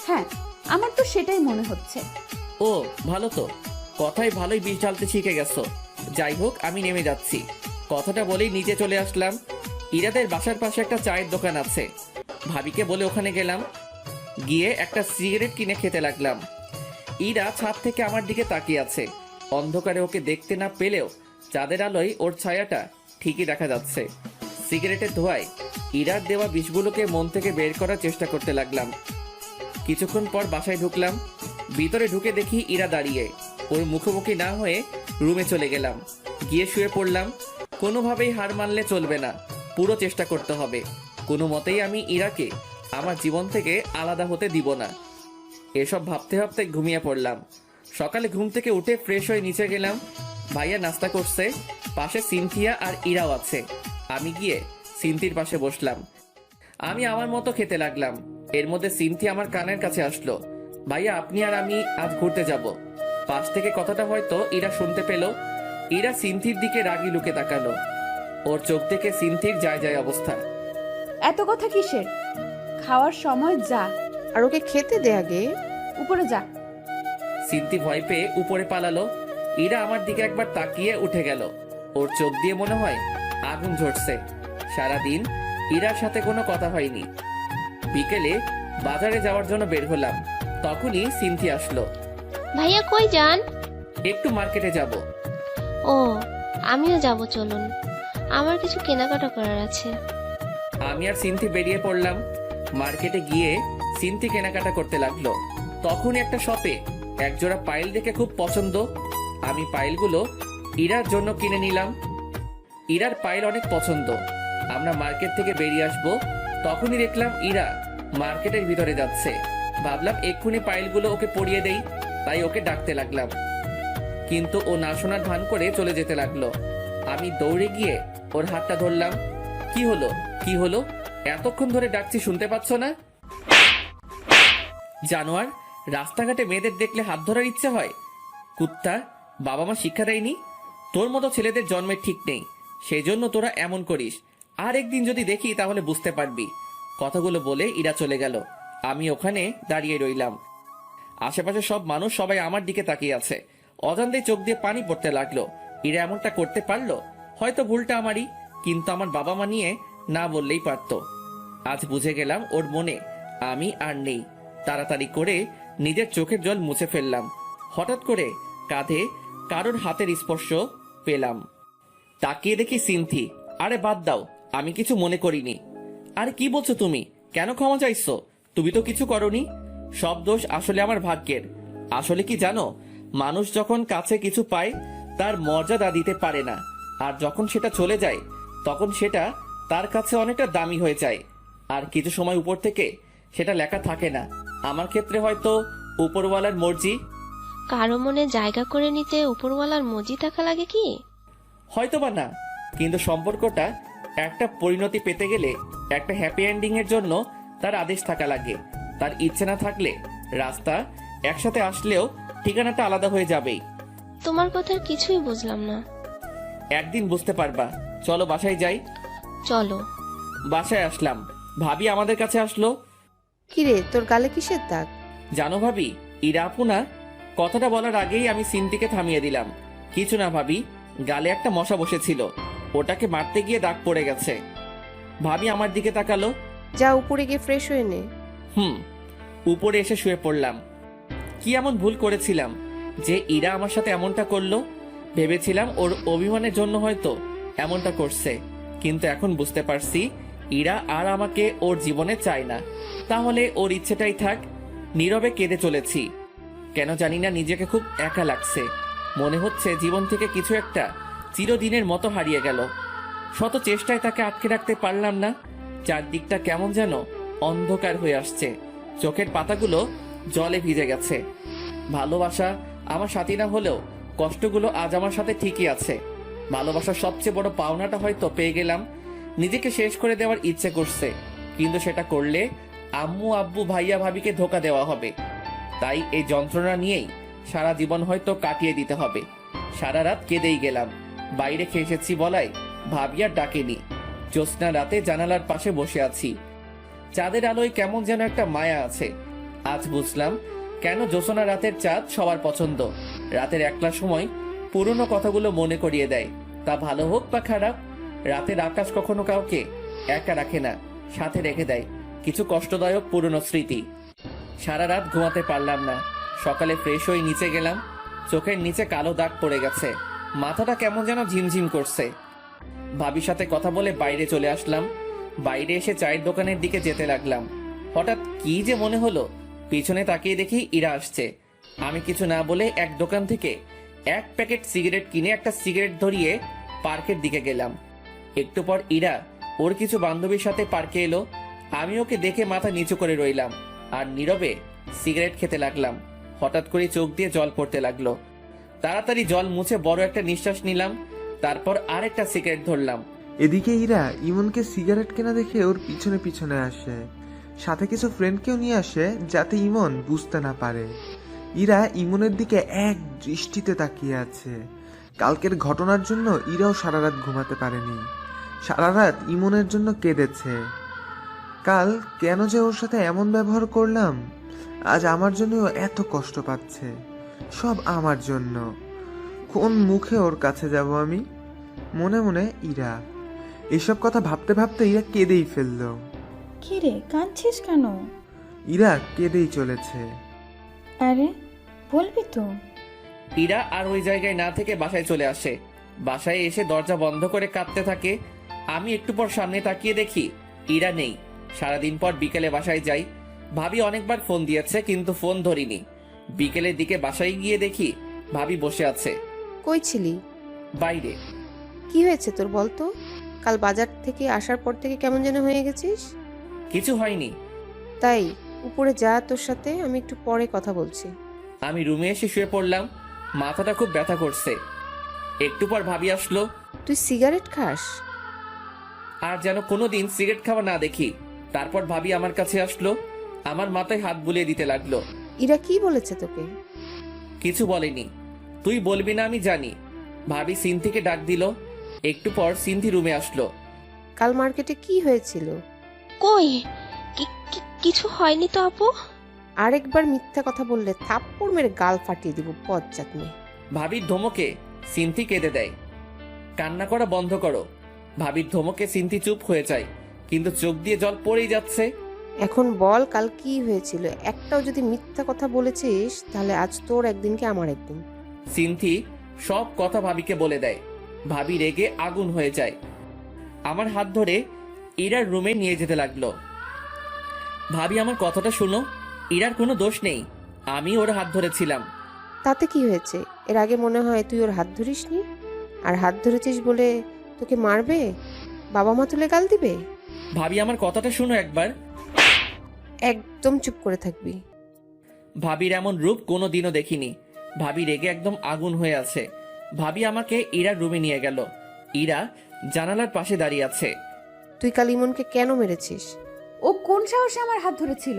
হ্যাঁ, আমার তো সেটাই মনে হচ্ছে।
ও ভালো তো, কথায় ভালোই বিষ ঢালতে শিখে গেছো। যাই হোক, আমি নেমে যাচ্ছি। কথাটা বলেই নিচে চলে আসলাম। ইরাদের বাসার পাশে একটা চায়ের দোকান আছে। ভাবিকে বলে ওখানে গেলাম। গিয়ে একটা সিগারেট কিনে খেতে লাগলাম। ইরা ছাদ থেকে আমার দিকে তাকিয়ে আছে। অন্ধকারে ওকে দেখতে না পেলেও চাঁদের আলোয় ওর ছায়াটা ঠিকই দেখা যাচ্ছে। সিগারেটের ধোঁয়ায় ইরার দেওয়া বিষগুলোকে মন থেকে বের করার চেষ্টা করতে লাগলাম। কিছুক্ষণ পর বাসায় ঢুকলাম। ভিতরে ঢুকে দেখি ইরা দাঁড়িয়ে। ওর মুখোমুখি না হয়ে রুমে চলে গেলাম। গিয়ে শুয়ে পড়লাম। কোনোভাবেই হার মানলে চলবে না, পুরো চেষ্টা করতে হবে। কোনো মতেই আমি ইরাকে আমার জীবন থেকে আলাদা হতে দিব না। এসব ভাবতে ভাবতে ঘুমিয়ে পড়লাম। সকালে ঘুম থেকে উঠে ফ্রেশ হয়ে নিচে গেলাম। ভাইয়া নাস্তা করছে। পাশে সিনথিয়া আর ইরাও আছে। আমি গিয়ে সিনথির পাশে বসলাম। আমি আমার মতো খেতে লাগলাম। এর মধ্যে সিনথিয়া আমার কানের কাছে আসলো। ভাইয়া, আপনি আর আমি আজ ঘুরতে যাব। পাশ থেকে কথাটা হয়তো ইরা শুনতে পেল। ইরা সিনথির দিকে রাগি লুকে তাকালো। ওর চোখ থেকে সিনথির যায় যায় অবস্থা।
এত কথা কিসের? খাওয়ার সময় যা।
আর ওকে খেতে দে আগে।
উপরে যা।
সিনথি ভয় পেয়ে উপরে পালালো। ইরা আমার দিকে একবার তাকিয়ে উঠে গেল। ওর চোখ দিয়ে মনে হয় আগুন ঝরছে। সারাদিন ইরার সাথে কোনো কথা হয়নি। বিকেলে বাজারে যাওয়ার জন্য বের হলাম। তখনই সিনথি আসলো।
ভাইয়া কই যান?
একটু মার্কেটে যাব।
ও, আমিও যাব, চলুন। আমার কিছু কেনাকাটা করার আছে।
আমি আর সিনথি বেরিয়ে পড়লাম। মার্কেটে গিয়ে সিনথি কেনাকাটা করতে লাগলো। তখনই একটা শপে একজোড়া পাইল দেখে খুব পছন্দ। আমি পাইলগুলো ইরার জন্য কিনে নিলাম। ইরার পাইল অনেক পছন্দ। আমরা মার্কেট থেকে বেরিয়ে আসবো, তখনই দেখলাম ইরা মার্কেটের ভিতরে যাচ্ছে। ভাবলাম এক্ষুনি পাইলগুলো ওকে পরিয়ে দেই, তাই ওকে ডাকতে লাগলাম। কিন্তু ও না শোনার ভান করে চলে যেতে লাগলো। আমি দৌড়ে গিয়ে ওর হাতটা ধরলাম। কি হলো, কি হলো? এতক্ষণ ধরে ডাকছি, শুনতে পাচ্ছ না? জানোয়ার, রাস্তাঘাটে মেয়েদের দেখলে হাত ধরার ইচ্ছে হয়? কুত্তা, বাবা মা শিক্ষা দেয়নি? তোর মতো ছেলেদের জন্মের ঠিক নেই, সেই জন্য তোরা এমন করিস। আর একদিন যদি দেখি তাহলে বুঝতে পারবি। কথাগুলো বলে ইরা চলে গেল। আমি ওখানে দাঁড়িয়ে রইলাম। আশেপাশে সব মানুষ সবাই আমার দিকে তাকিয়ে আছে। অজান্তেই চোখ দিয়ে পানি পড়তে লাগলো। ইরা এমনটা করতে পারলো? হয়তো ভুলটা আমারই, কিন্তু আমার বাবা মা নিয়ে না বললেই পারতো। আজ বুঝে গেলাম ওর মনে আমি আর নেই। তাড়াতাড়ি করে নিজের চোখের জল মুছে ফেললাম। হঠাৎ করে কাঁধে কারোর হাতের স্পর্শ পেলাম। তাকিয়ে দেখি সিনথি। আরে বাদ দাও, আমি কিছু মনে করিনি। আরে কি বলছো তুমি? কেন ক্ষমা চাইছো? তুমি তো কিছু করনি। সব দোষ আসলে আমার ভাগ্যের। আসলে কি জানো, মানুষ যখন কাছে কিছু পায় তার মর্যাদা দিতে পারে না, আর যখন সেটা চলে যায় তখন সেটা তার কাছে অনেকটা দামি হয়ে যায়। আর কিছু সময় উপর থেকে সেটা লেখা থাকে না। আমার ক্ষেত্রে হয়তো উপরওয়ালার মর্জি।
কারো মনে জায়গা করে নিতে উপরওয়ালার মর্জি থাকা লাগে কি?
হয়তোবা না, কিন্তু সম্পর্কটা একটা পরিণতি পেতে গেলে, একটা হ্যাপি এন্ডিং এর জন্য তার আদেশ থাকা লাগে। তার ইচ্ছে না থাকলে রাস্তা একসাথে আসলেও ঠিকানাটা আলাদা হয়ে যাবেই।
তোমার কথার কিছুই বুঝলাম না।
একদিন বুঝতে পারবা। চলো বাসায় যাই।
চলো।
বাসায় আসলাম, ভাবি আমাদের কাছে আসলো।
কিরে, তোর গালে কিসের দাগ?
জানো ভাবি, ইরা আপু না? কথাটা বলার আগেই আমি সিনথিকে থামিয়ে দিলাম। কিছু না ভাবি, গালে একটা মশা বসেছিল, ওটাকে মারতে গিয়ে দাগ পড়ে গেছে। ভাবি আমার দিকে তাকালো।
যা উপরে গিয়ে ফ্রেশ হয়ে নে।
উপরে এসে শুয়ে পড়লাম। কি এমন ভুল করেছিলাম যে ইরা আমার সাথে এমনটা করলো? ভেবেছিলাম ওর অভিমানের জন্য হয়তো এমনটা করছে, কিন্তু এখন বুঝতে পারছি ইরা আর আমাকে ওর জীবনে চায় না। তাহলে ওর ইচ্ছেটাই থাক। নীরবে কেঁদে চলেছি। কেন জানি না নিজেকে খুব একা লাগছে। মনে হচ্ছে জীবন থেকে কিছু একটা চিরদিনের মতো হারিয়ে গেল। শত চেষ্টায় তাকে আটকে রাখতে পারলাম না। চারদিকটা কেমন যেন অন্ধকার হয়ে আসছে। চোখের পাতাগুলো জলে ভিজে গেছে। ভালোবাসা আমার সাথী না হলেও কষ্টগুলো আজ আমার সাথে ঠিকই আছে। ভালোবাসার সবচেয়ে বড় পাওনাটা হয়তো পেয়ে গেলাম। নিজেকে শেষ করে দেওয়ার ইচ্ছে করছে, কিন্তু সেটা করলে আম্মু আব্বু ভাইয়া ভাবিকে ধোকা দেওয়া হবে। তাই এই যন্ত্রণা নিয়েই সারা জীবন হয়তো কাটিয়ে দিতে হবে। সারা রাত কেঁদেই গেলাম। বাইরে খেয়ে এসেছি বলায় ভাবি আর ডাকেনি। জ্যোৎস্না রাতে জানালার পাশে বসে আছি। চাঁদের আলোয় কেমন যেন একটা মায়া আছে। আজ বুঝলাম কেন জ্যোৎস্না রাতের চাঁদ সবার পছন্দ। রাতের একলা সময় পুরনো কথাগুলো মনে করিয়ে দেয়, তা ভালো হোক বা খারাপ। রাতের আকাশ কখনো কাউকে একা রাখে না, সাথে রেখে দেয় কিছু কষ্টদায়ক পুরনো স্মৃতি। সারা রাত ঘুমাতে পারলাম না। সকালে ফ্রেশ হয়ে নিচে গেলাম। চোখের নিচে কালো দাগ পড়ে গেছে। মাথাটা কেমন যেন ঝিমঝিম করছে। ভাবির সাথে কথা বলে বাইরে চলে আসলাম। বাইরে এসে চায়ের দোকানের দিকে যেতে লাগলাম। হঠাৎ কি যে মনে হলো, পিছনে তাকিয়ে দেখি ইরা আসছে। আমি কিছু না বলে এক দোকান থেকে এক প্যাকেট সিগারেট কিনে একটা সিগারেট ধরিয়ে পার্কের দিকে গেলাম। একটু পর ইরা ওর কিছু বান্ধবীর সাথে পার্কে এলো। আমি ওকে দেখে মাথা নিচু করে রইলাম আর নীরবে সিগারেট খেতে লাগলাম। হঠাৎ করে চোখ দিয়ে জল পড়তে লাগলো। তাড়াতাড়ি জল মুছে বড় একটা নিঃশ্বাস নিলাম। তারপর আরেকটা সিগারেট ধরলাম।
এদিকে ইরা ইমনকে সিগারেট কেনা দেখে ওর পিছনে পিছনে আসে, সাথে কিছু ফ্রেন্ডকেও নিয়ে আসে যাতে ইমন বুঝতে না পারে। ইরা ইমনের দিকে এক দৃষ্টিতে তাকিয়ে আছে। কালকের ঘটনার জন্য ইরাও সারা রাত ঘুমাতে পারেনি। সারা রাত ইমনের জন্য কেঁদেছে। কাল কেন যে ওর সাথে এমন ব্যবহার করলাম, আজ আমার জন্য ও এত কষ্ট পাচ্ছে। সব আমার জন্য। কোন মুখে ওর কাছে যাব আমি? মনে মনে ইরা। এসব কথা ভাবতে ভাবতে ইরা কেঁদেই ফেললো।
কি রে, কাঁদছিস কেন?
ইরা কেঁদেই চলেছে।
আরে বলবি তো?
ইরা আর ওই জায়গায় না থেকে বাসায় চলে আসে। বাসায় এসে দরজা বন্ধ করে কাঁদতে থাকে। আমি একটু পর সামনে তাকিয়ে দেখি ইরা নেই। সারাদিন পর বিকেলে বাসায় যাই। ভাবি অনেকবার ফোন দিয়েছে, কিন্তু ফোন ধরিনি। বিকেলের দিকে বাসায় গিয়ে দেখি ভাবি বসে আছে।
কই ছিলি?
বাইরে।
কি হয়েছে তোর বলতো? কাল বাজার থেকে আসার পর থেকে কেমন যেন হয়ে গেছিস।
কিছু হয়নি।
তাই উপরে যা, তোর সাথে আমি একটু পরে কথা বলছি।
আমি রুমে এসে শুয়ে পড়লাম। মাথাটা খুব ব্যথা করছে। একটু পর ভাবি আসলো।
তুই সিগারেট খাস?
আর যেন কোনোদিন সিগারেট খাওয়া না দেখি। তারপর ভাবি আমার কাছে আসলো, আমার মাথায় হাত বুলিয়ে দিতে লাগলো।
ইরা কি বলেছে তোকে?
কিছু বলেনি। তুই বলবি না আমি জানি। ভাবি সিনথিকে ডাক দিল। একটু পর সিনথি রুমে আসলো।
কাল মার্কেটে কি হয়েছিল?
কই কিছু হয়নি তো আপু।
আরেকবার মিথ্যা কথা বললে থাপ্পড় মেরে গাল ফাটিয়ে দিব বজ্জাত মেয়ে।
ভাবির ধমকে সিনথি কেঁদে দেয়। কান্না করা বন্ধ করো। ভাবির ধমকে সিনথি চুপ হয়ে যায়, কিন্তু চোখ দিয়ে জল পড়েই যাচ্ছে।
এখন বল কাল কি হয়েছিল? একটাও যদি মিথ্যা কথা বলেছিস তাহলে আজ তোর একদিন কি আমার একদিন।
সিনথি সব কথা ভাবিকে বলে দেয়। ভাবি রেগে আগুন হয়ে যায়। আমার হাত ধরে ইরার রুমে নিয়ে যেতে লাগলো। ভাবি আমার কথাটা শুনো, ইরার কোনো দোষ নেই। আমি ওর হাত ধরেছিলাম।
তাতে কি হয়েছে? এর আগে মনে হয় তুই ওর হাত ধরিসনি, আর হাত ধরেছিস বলে তোকে মারবে, বাবা মা তুলে গাল দিবে।
ভাবি আমার কথাটা শুনো একবার।
একদম চুপ করে থাকবি।
ভাবির এমন রূপ কোনো দিনও দেখিনি। ভাবি রেগে একদম আগুন হয়ে আছে। ভাবি আমাকে ইরার রুমে নিয়ে গেল। ইরা জানালার পাশে দাঁড়িয়ে আছে।
তুই কাল ইমনকে কেন মেরেছিস?
ও কোন সাহসে আমার হাত ধরেছিল?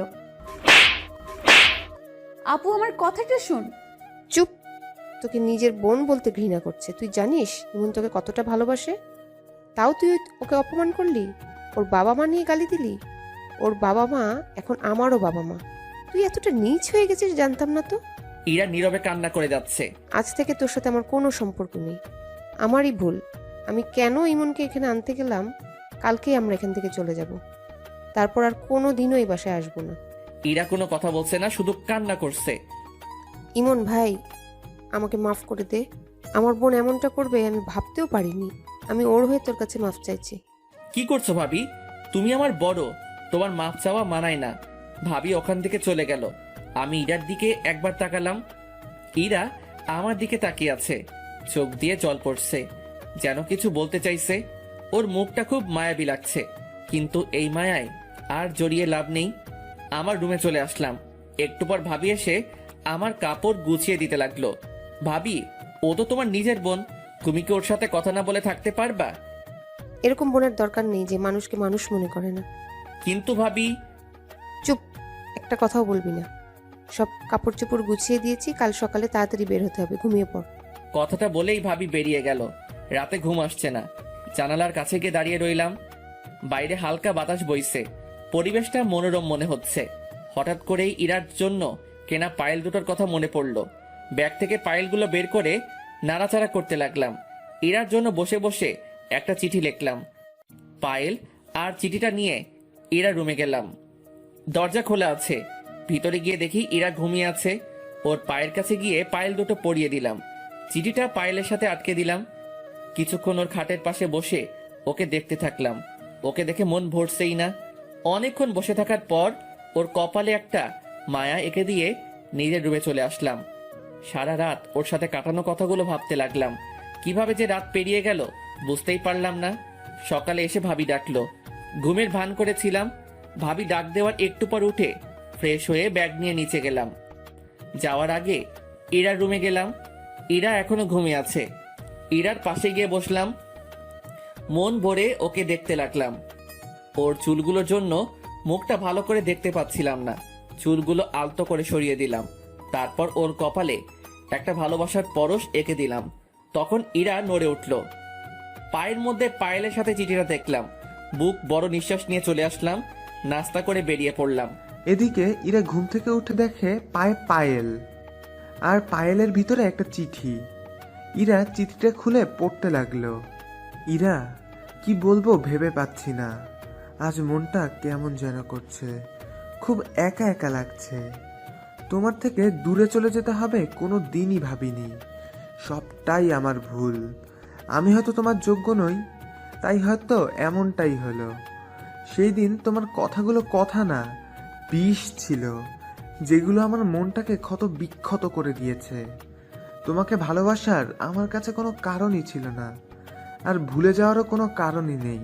আপু আমার কথাটা শোন।
চুপ, তোকে নিজের বোন বলতে ঘৃণা করছে। তুই জানিস ইমন তোকে কতটা ভালোবাসে? তাও তুই ওকে অপমান করলি, ওর বাবা মা নিয়ে গালি দিলি। ওর বাবা মা এখন আমারও বাবা মা। তুই এতটা নীচ হয়ে গেছিস জানতাম না তো।
ইরা নীরবে কান্না করে যাচ্ছে।
আজ থেকে তোর সাথে আমার কোনো সম্পর্ক নেই, আমারই ভুল। আমি কেন ইমনকে এখানে আনতে গেলাম, কালকেই আমরা এখান থেকে চলে যাব। তারপর আর কোনো দিনও এই বাসায় আসবো না।
ইরা কোনো কথা বলছে না, শুধু কান্না করছে।
ইমন ভাই, আমাকে মাফ করে দে। আমার বোন এমনটা করবে আমি ভাবতেও পারিনি। আমি ওর হয়ে তোর কাছে মাফ চাইছি।
কি করছো ভাবি? তুমি আমার বড়, তোমার মাপ চাওয়া মানায় না। ভাবি ওখান থেকে চলে গেল। আমি ইরার দিকে একবার তাকালাম। ইরা আমার দিকে তাকিয়ে আছে, চোখ দিয়ে জল পড়ছে, যেন কিছু বলতে চাইছে। ওর মুখটা খুব মায়াবী লাগছে, কিন্তু এই মায়ায় আর জড়িয়ে লাভ নেই। আমার রুমে চলে আসলাম। একটু পর ভাবি এসে আমার কাপড় গুছিয়ে দিতে লাগলো। ভাবি, ও তো তোমার নিজের বোন, তুমি কি ওর সাথে কথা না বলে থাকতে পারবা?
এরকম বোনের দরকার নেই যে মানুষকে মানুষ মনে করে না।
কিন্তু ভাবি।
চুপ, একটা কথাও বলবি না। সব কাপড় চোপড় গুছিয়ে দিয়েছি, কাল সকালে তাড়াতাড়ি বের হতে হবে। ঘুমিয়ে পড়।
কথাটা বলেই ভাবি বেরিয়ে গেল। রাতে ঘুম আসছে না, জানালার কাছে গিয়ে দাঁড়িয়ে রইলাম। বাইরে হালকা বাতাস বইছে, পরিবেশটা মনোরম মনে হচ্ছে। হঠাৎ করেই ইরার জন্য কেনা পায়েল দুটোর কথা মনে পড়লো। ব্যাগ থেকে পায়েলগুলো বের করে নাড়াচাড়া করতে লাগলাম। ইরার জন্য বসে বসে একটা চিঠি লিখলাম। পায়েল আর চিঠিটা নিয়ে ইরা রুমে গেলাম। দরজা খোলা আছে, ভিতরে গিয়ে দেখি ইরা ঘুমিয়ে আছে। ওর পায়ের কাছে গিয়ে পায়েল দুটো পরিয়ে দিলাম। চিঠিটা পায়েলের সাথে আটকে দিলাম। কিছুক্ষণ ওর খাটের পাশে বসে ওকে দেখতে থাকলাম। ওকে দেখে মন ভরছেই না। অনেকক্ষণ বসে থাকার পর ওর কপালে একটা মায়া এঁকে দিয়ে নিজের রুমে চলে আসলাম। সারা রাত ওর সাথে কাটানো কথাগুলো ভাবতে লাগলাম। কিভাবে যে রাত পেরিয়ে গেল বুঝতেই পারলাম না। সকালে এসে ভাবি ডাকলো, ঘুমের ভান করেছিলাম। ভাবি ডাক দেওয়ার একটু পর উঠে ফ্রেশ হয়ে ব্যাগ নিয়ে নিচে গেলাম। যাওয়ার আগে ইরার রুমে গেলাম। ইরা এখনো ঘুমিয়ে আছে। ইরার পাশে গিয়ে বসলাম, মন ভরে ওকে দেখতে লাগলাম। ওর চুলগুলোর জন্য মুখটা ভালো করে দেখতে পাচ্ছিলাম না। চুলগুলো আলতো করে সরিয়ে দিলাম। তারপর ওর কপালে একটা ভালোবাসার পরশ এঁকে দিলাম। তখন ইরা নড়ে উঠল। পায়ের মধ্যে পায়েলের সাথে চিঠিটা দেখলাম। বুক বড় নিঃশ্বাস নিয়ে চলে আসলাম। নাস্তা করে বেরিয়ে পড়লাম।
এদিকে ইরা ঘুম থেকে উঠে দেখে পায়ে পায়েল, আর পায়েলের ভিতরে একটা চিঠি। ইরা চিঠিটা খুলে পড়তে লাগলো। ইরা, কি বলবো ভেবে পাচ্ছি না। আজ মনটা কেমন যেন করছে, খুব একা একা লাগছে। তোমার থেকে দূরে চলে যেতে হবে কোনো দিনই ভাবিনি। সবটাই আমার ভুল। আমি হয়তো তোমার যোগ্য নই, তাই হয়তো এমনটাই হলো। সেই দিন তোমার কথাগুলো কথা না, বিষ ছিল, যেগুলো আমার মনটাকে ক্ষত বিক্ষত করে দিয়েছে। তোমাকে ভালোবাসার আমার কাছে কোনো কারণই ছিল না, আর ভুলে যাওয়ারও কোনো কারণই নেই।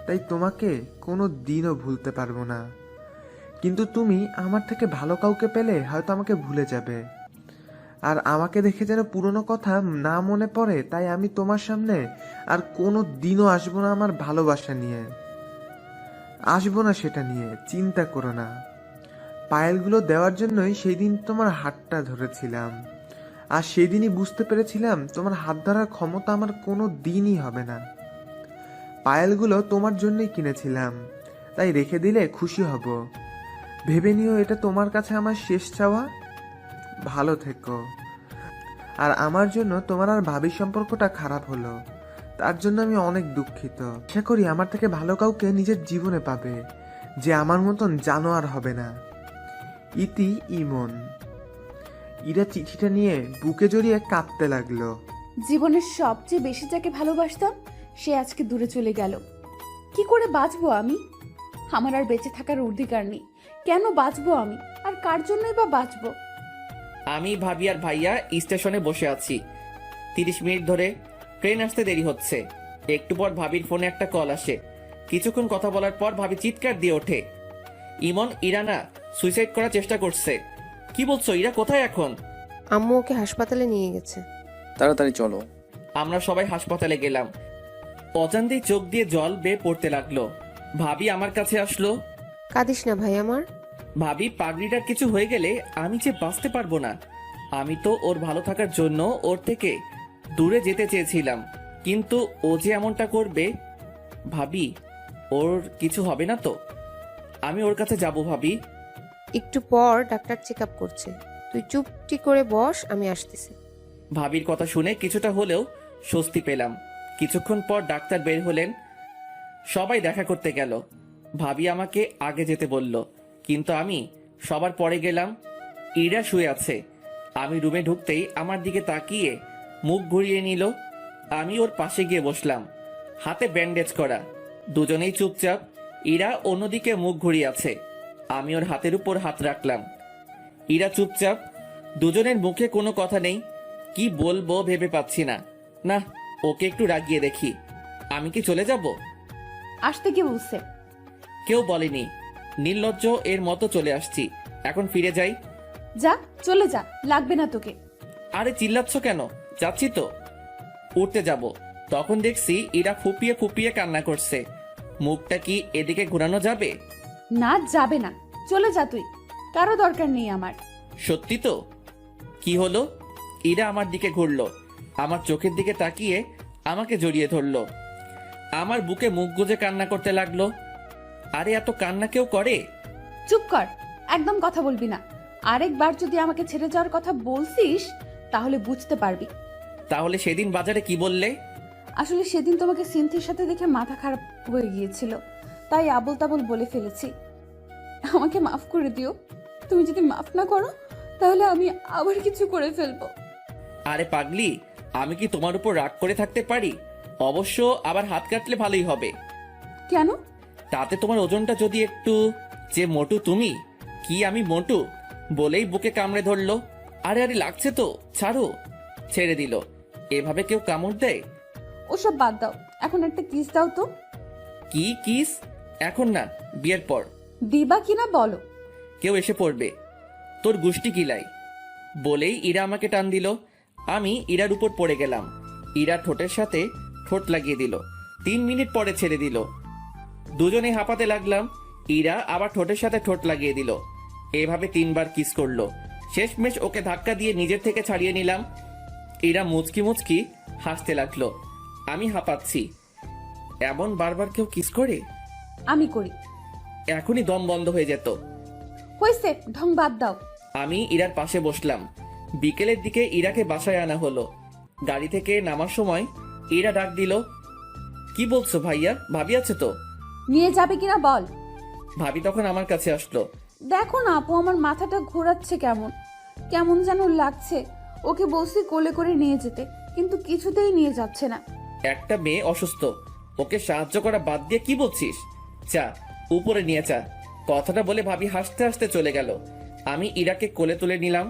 তাই তোমাকে কোনো দিনও ভুলতে পারবো না। কিন্তু তুমি আমার থেকে ভালো কাউকে পেলে হয়তো আমাকে ভুলে যাবে। আর আমাকে দেখে যেন পুরনো কথা না মনে পড়ে, তাই আমি তোমার সামনে আর কোনো দিনও আসবো না আমার ভালোবাসা নিয়ে। আসবো না সেটা নিয়ে, চিন্তা করো না। পায়েলগুলো দেওয়ার জন্যই সেই দিন তোমার হাতটা ধরেছিলাম। আর সেদিনই বুঝতে পেরেছিলাম তোমার হাত ধরার ক্ষমতা আমার কোনো দিনই হবে না। পায়েলগুলো তোমার জন্যই কিনেছিলাম, তাই রেখে দিলে খুশি হব। ভেবে নিও এটা তোমার কাছে আমার শেষ চাওয়া। ভালো থেকো। আর আমার জন্য তোমার আর ভাবির সম্পর্কটা খারাপ হলো, তার জন্য আমি অনেক দুঃখিত। আশা করি আমার থেকে ভালো কাউকে নিজের জীবনে পাবে, যে আমার মতন জানোয়ার হবে না। ইতি ইমন। ইরা চিঠিটা নিয়ে বুকে জড়িয়ে কাঁদতে লাগলো।
জীবনের সবচেয়ে বেশি যাকে ভালোবাসতাম সে আজকে দূরে চলে গেল। কি করে বাঁচবো আমি? আমার আর বেঁচে থাকার অধিকার নেই। কেন বাঁচবো আমি, আর কার জন্যই বা বাঁচবো?
আমি, ভাবি আর ভাইয়া স্টেশনে বসে আছি। 30 মিনিট ধরে ট্রেন আসতে দেরি হচ্ছে। একটু পর ভাবির ফোনে একটা কল আসে। কিছুক্ষণ কথা বলার পর ভাবি চিৎকার দিয়ে ওঠে, ইমন ইরানা সুইসাইড করার চেষ্টা করছে। কি বলছো? ইরা কোথায় এখন?
আম্মু ওকে হাসপাতালে নিয়ে গেছে।
তাড়াতাড়ি চলো।
আমরা সবাই হাসপাতালে গেলাম। অজান্তেই চোখ দিয়ে জল বেয়ে পড়তে লাগলো। ভাবি আমার কাছে আসলো।
কাঁদিস না ভাই আমার।
ভাবি, পাগড়িটার কিছু হয়ে গেলে আমি যে বাঁচতে পারবো না। আমি তো ওর ভালো থাকার জন্য ওর থেকে দূরে যেতে চেয়েছিলাম, কিন্তু ও যে এমনটা করবে। ভাবি, ওর কিছু হবে না তো? আমি ওর কাছে যাব ভাবি।
একটু পর ডাক্তার চেক আপ করছে, তুই চুপটি করে বস, আমি আসতেছি।
ভাবির কথা শুনে কিছুটা হলেও স্বস্তি পেলাম। কিছুক্ষণ পর ডাক্তার বের হলেন। সবাই দেখা করতে গেল। ভাবি আমাকে আগে যেতে বলল, কিন্তু আমি সবার পরে গেলাম। ইরা শুয়ে আছে। আমি রুমে ঢুকতেই আমার দিকে তাকিয়ে মুখ ঘুরিয়ে নিল। আমি ওর পাশে গিয়ে বসলাম। হাতে ব্যান্ডেজ করা, দুজনেই চুপচাপ। ইরা অন্যদিকে মুখ ঘুরিয়ে আছে। আমি ওর হাতের উপর হাত রাখলাম। ইরা চুপচাপ। দুজনের মুখে কোনো কথা নেই। কি বলবো ভেবে পাচ্ছি না। না, ওকে একটু রাগিয়ে দেখি। আমি কি চলে যাব?
আসতে কি বলছে?
কেউ বলেনি। নির্লজ্জ এর মতো চলে আসছি। এখন ফিরে যাই।
যা, চলে যা, লাগবে না তোকে।
আরে চিল্লাচ্ছ কেন? যাচ্ছি তো। উঠতে যাব, তখন দেখছি ইরা ফুপিয়ে ফুপিয়ে কান্না করছে। মুখটা কি এদিকে ঘোরানো যাবে?
না, যাবে না, চলে যা তুই, কারো দরকার নেই আমার।
সত্যি তো? কি হলো? ইরা আমার দিকে ঘুরলো, আমার চোখের দিকে তাকিয়ে আমাকে জড়িয়ে ধরলো। আমার বুকে মুখ গুজে কান্না করতে লাগলো। আরে এত কান্না কেউ করে?
চুপ কর, একদম কথা বলবি না। আরেকবার যদি আমাকে ছেড়ে যাওয়ার কথা বলছিস তাহলে বুঝতে পারবি।
তাহলে সেদিন বাজারে কি বললে?
আসলে সেদিন তোমাকে সিনথির সাথে দেখে মাথা খারাপ হয়ে গিয়েছিল, তাই আবল তাবল বলে ফেলেছি। আমাকে মাফ করে দিও। তুমি যদি মাফ না করো তাহলে আমি আবার কিছু করে ফেলবো।
আরে পাগলি, আমি কি তোমার উপর রাগ করে থাকতে পারি? অবশ্য আবার হাত কাটলে ভালোই হবে।
কেন?
তাতে তোমার ওজনটা যদি একটু, যে মোটু তুমি, কি আমি মোটু? বলেই বুকে কামড়ে ধরলো। আরে আরে লাগছে তো, ছাড়ো। ছেড়ে দিল। এভাবে কেউ কামড় দেয়?
ওসব বাদ দাও, এখন একটা কিস দাও তো।
কি কিস? এখন না, বিয়ের পর।
দিবা কিনা বলো।
কেউ এসে পড়বে। তোর গুষ্টি কিলাই। বলেই ইরা আমাকে টান দিল। আমি ইরার উপর পড়ে গেলাম। ইরা ঠোঁটের সাথে ঠোঁট লাগিয়ে দিল। 3 মিনিট পরে ছেড়ে দিল। দুজনে হাঁপাতে লাগলাম। ইরা আবার ঠোঁটের সাথে ঠোঁট লাগিয়ে দিল। এভাবে 3 বার কিস করলো। শেষমেশ ওকে ধাক্কা দিয়ে নিজের থেকে ছাড়িয়ে নিলাম। ইরা মুচকি মুচকি হাসতে লাগলো। আমি হাঁপাচ্ছি। এমন বারবার কেউ কিস করে?
আমি করি।
এখনই দম বন্ধ হয়ে যেত।
হয়েছে, ঢং বাদ দাও।
আমি ইরার পাশে বসলাম। বিকেলের দিকে ইরাকে বাসায় আনা হলো। গাড়ি থেকে নামার সময় ইরা ডাক দিল, কি বলছো ভাইয়া? ভাবি আছে তো?
নিয়ে যাবে কিনা বল।
ভাবি তখন আমার কাছে আসলো।
দেখো না আপু, আমার মাথাটা ঘোরাচ্ছে, কেমন কেমন যেন লাগছে। ওকে বলছি কোলে করে নিয়ে যেতে, কিন্তু কিছুতেই নিয়ে যাচ্ছে না।
একটা মেয়ে অসুস্থ, ওকে সাহায্য করা বাদ দিয়ে কি বলছিস? চা, উপরে নিয়ে চা। কথাটা বলে ভাবি হাসতে হাসতে চলে গেল। আমি ইরাকে কোলে তুলে নিলাম।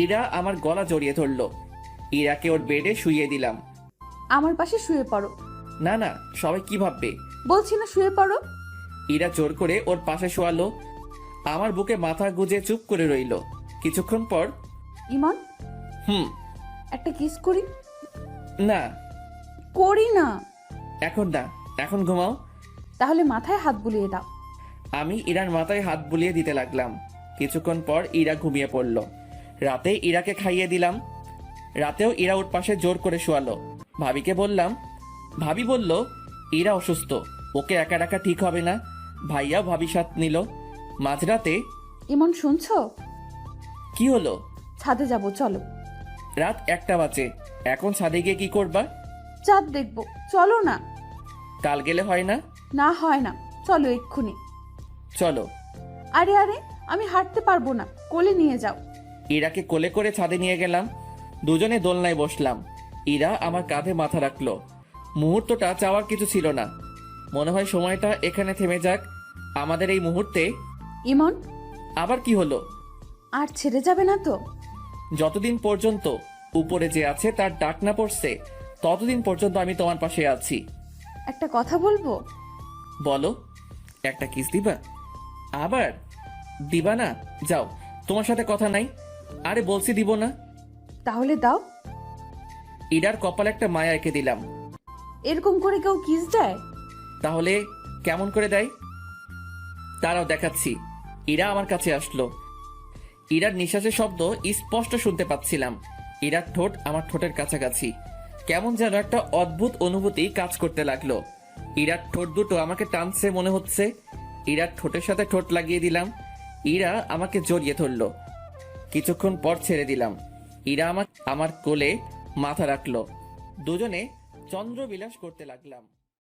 ইরা আমার গলা জড়িয়ে ধরলো। ইরাকে ওর বেডে শুইয়ে দিলাম।
আমার পাশে শুয়ে পড়ো।
না না, সবাই কি ভাববে?
বলছি না শুয়ে পড়ো।
ইরা জোর করে ওর পাশে শোয়ালো। আমার বুকে মাথা গুজে চুপ করে রইল। কিছুক্ষণ পর,
ইমন, একটা কিস করি।
না
করি না।
এখন না, এখন ঘুমাও।
তাহলে মাথায় হাত বুলিয়ে দাও।
আমি ইরার মাথায় হাত বুলিয়ে দিতে লাগলাম। কিছুক্ষণ পর ইরা ঘুমিয়ে পড়ল। রাতে ইরাকে খাইয়ে দিলাম। রাতেও ইরা ওর পাশে জোর করে শোয়ালো। ভাবিকে বললাম। ভাবি বলল, ইরা অসুস্থ, ওকে একা রাখা ঠিক হবে না। ভাইয়া ভাবি সাথ নিল। মাঝরাতে,
ইমন শুনছো?
কি হলো?
ছাদে যাব, চলো।
রাত 1টা বাজে, এখন ছাদে গিয়ে কি করবা?
চাঁদ দেখবো, চলো না।
কাল গেলে হয় না?
না হয় না, চলো এক্ষুনি।
চলো।
আরে আরে, আমি হাঁটতে পারবো না, কোলে নিয়ে যাও।
ইরাকে কোলে করে ছাদে নিয়ে গেলাম। দুজনে দোলনায় বসলাম। ইরা আমার কাঁধে মাথা রাখলো। মুহূর্তটা চাওয়ার কিছু ছিল না। মনে হয় সময়টা এখানে থেমে যাক, আমাদের এই মুহূর্তে।
ইমন,
আবার কি হলো?
আর ছেড়ে যাবে না তো?
যতদিন পর্যন্ত উপরে যে আছে তার ডাক না পড়ছে, ততদিন পর্যন্ত আমি তোমার পাশে আছি।
একটা কথা বলবো।
বলো। একটা কিস দিবা? আবার দিবা না? যাও, তোমার সাথে কথা নাই। আরে বলছি দিব না।
তাহলে দাও।
ইরার কপালে একটা মায়া এঁকে দিলাম।
এরকম করে কেউ কিস দেয়?
তাহলে কেমন করে দেয়? তারাও দেখাচ্ছি। ইরা আমার কাছে আসলো। ইরার নিঃশ্বাসের শব্দ স্পষ্ট শুনতে পাচ্ছিলাম। ইরার ঠোঁট আমার ঠোঁটের কাছাকাছি। কেমন যেন একটা অদ্ভুত অনুভূতি কাজ করতে লাগলো। ইরার ঠোঁট দুটো আমাকে টানছে মনে হচ্ছে। ইরার ঠোঁটের সাথে ঠোঁট লাগিয়ে দিলাম। ইরা আমাকে জড়িয়ে ধরলো। কিছুক্ষণ পর ছেড়ে দিলাম। ইরা আমার কোলে মাথা রাখলো। দুজনে চন্দ্রবিলাস করতে লাগলাম।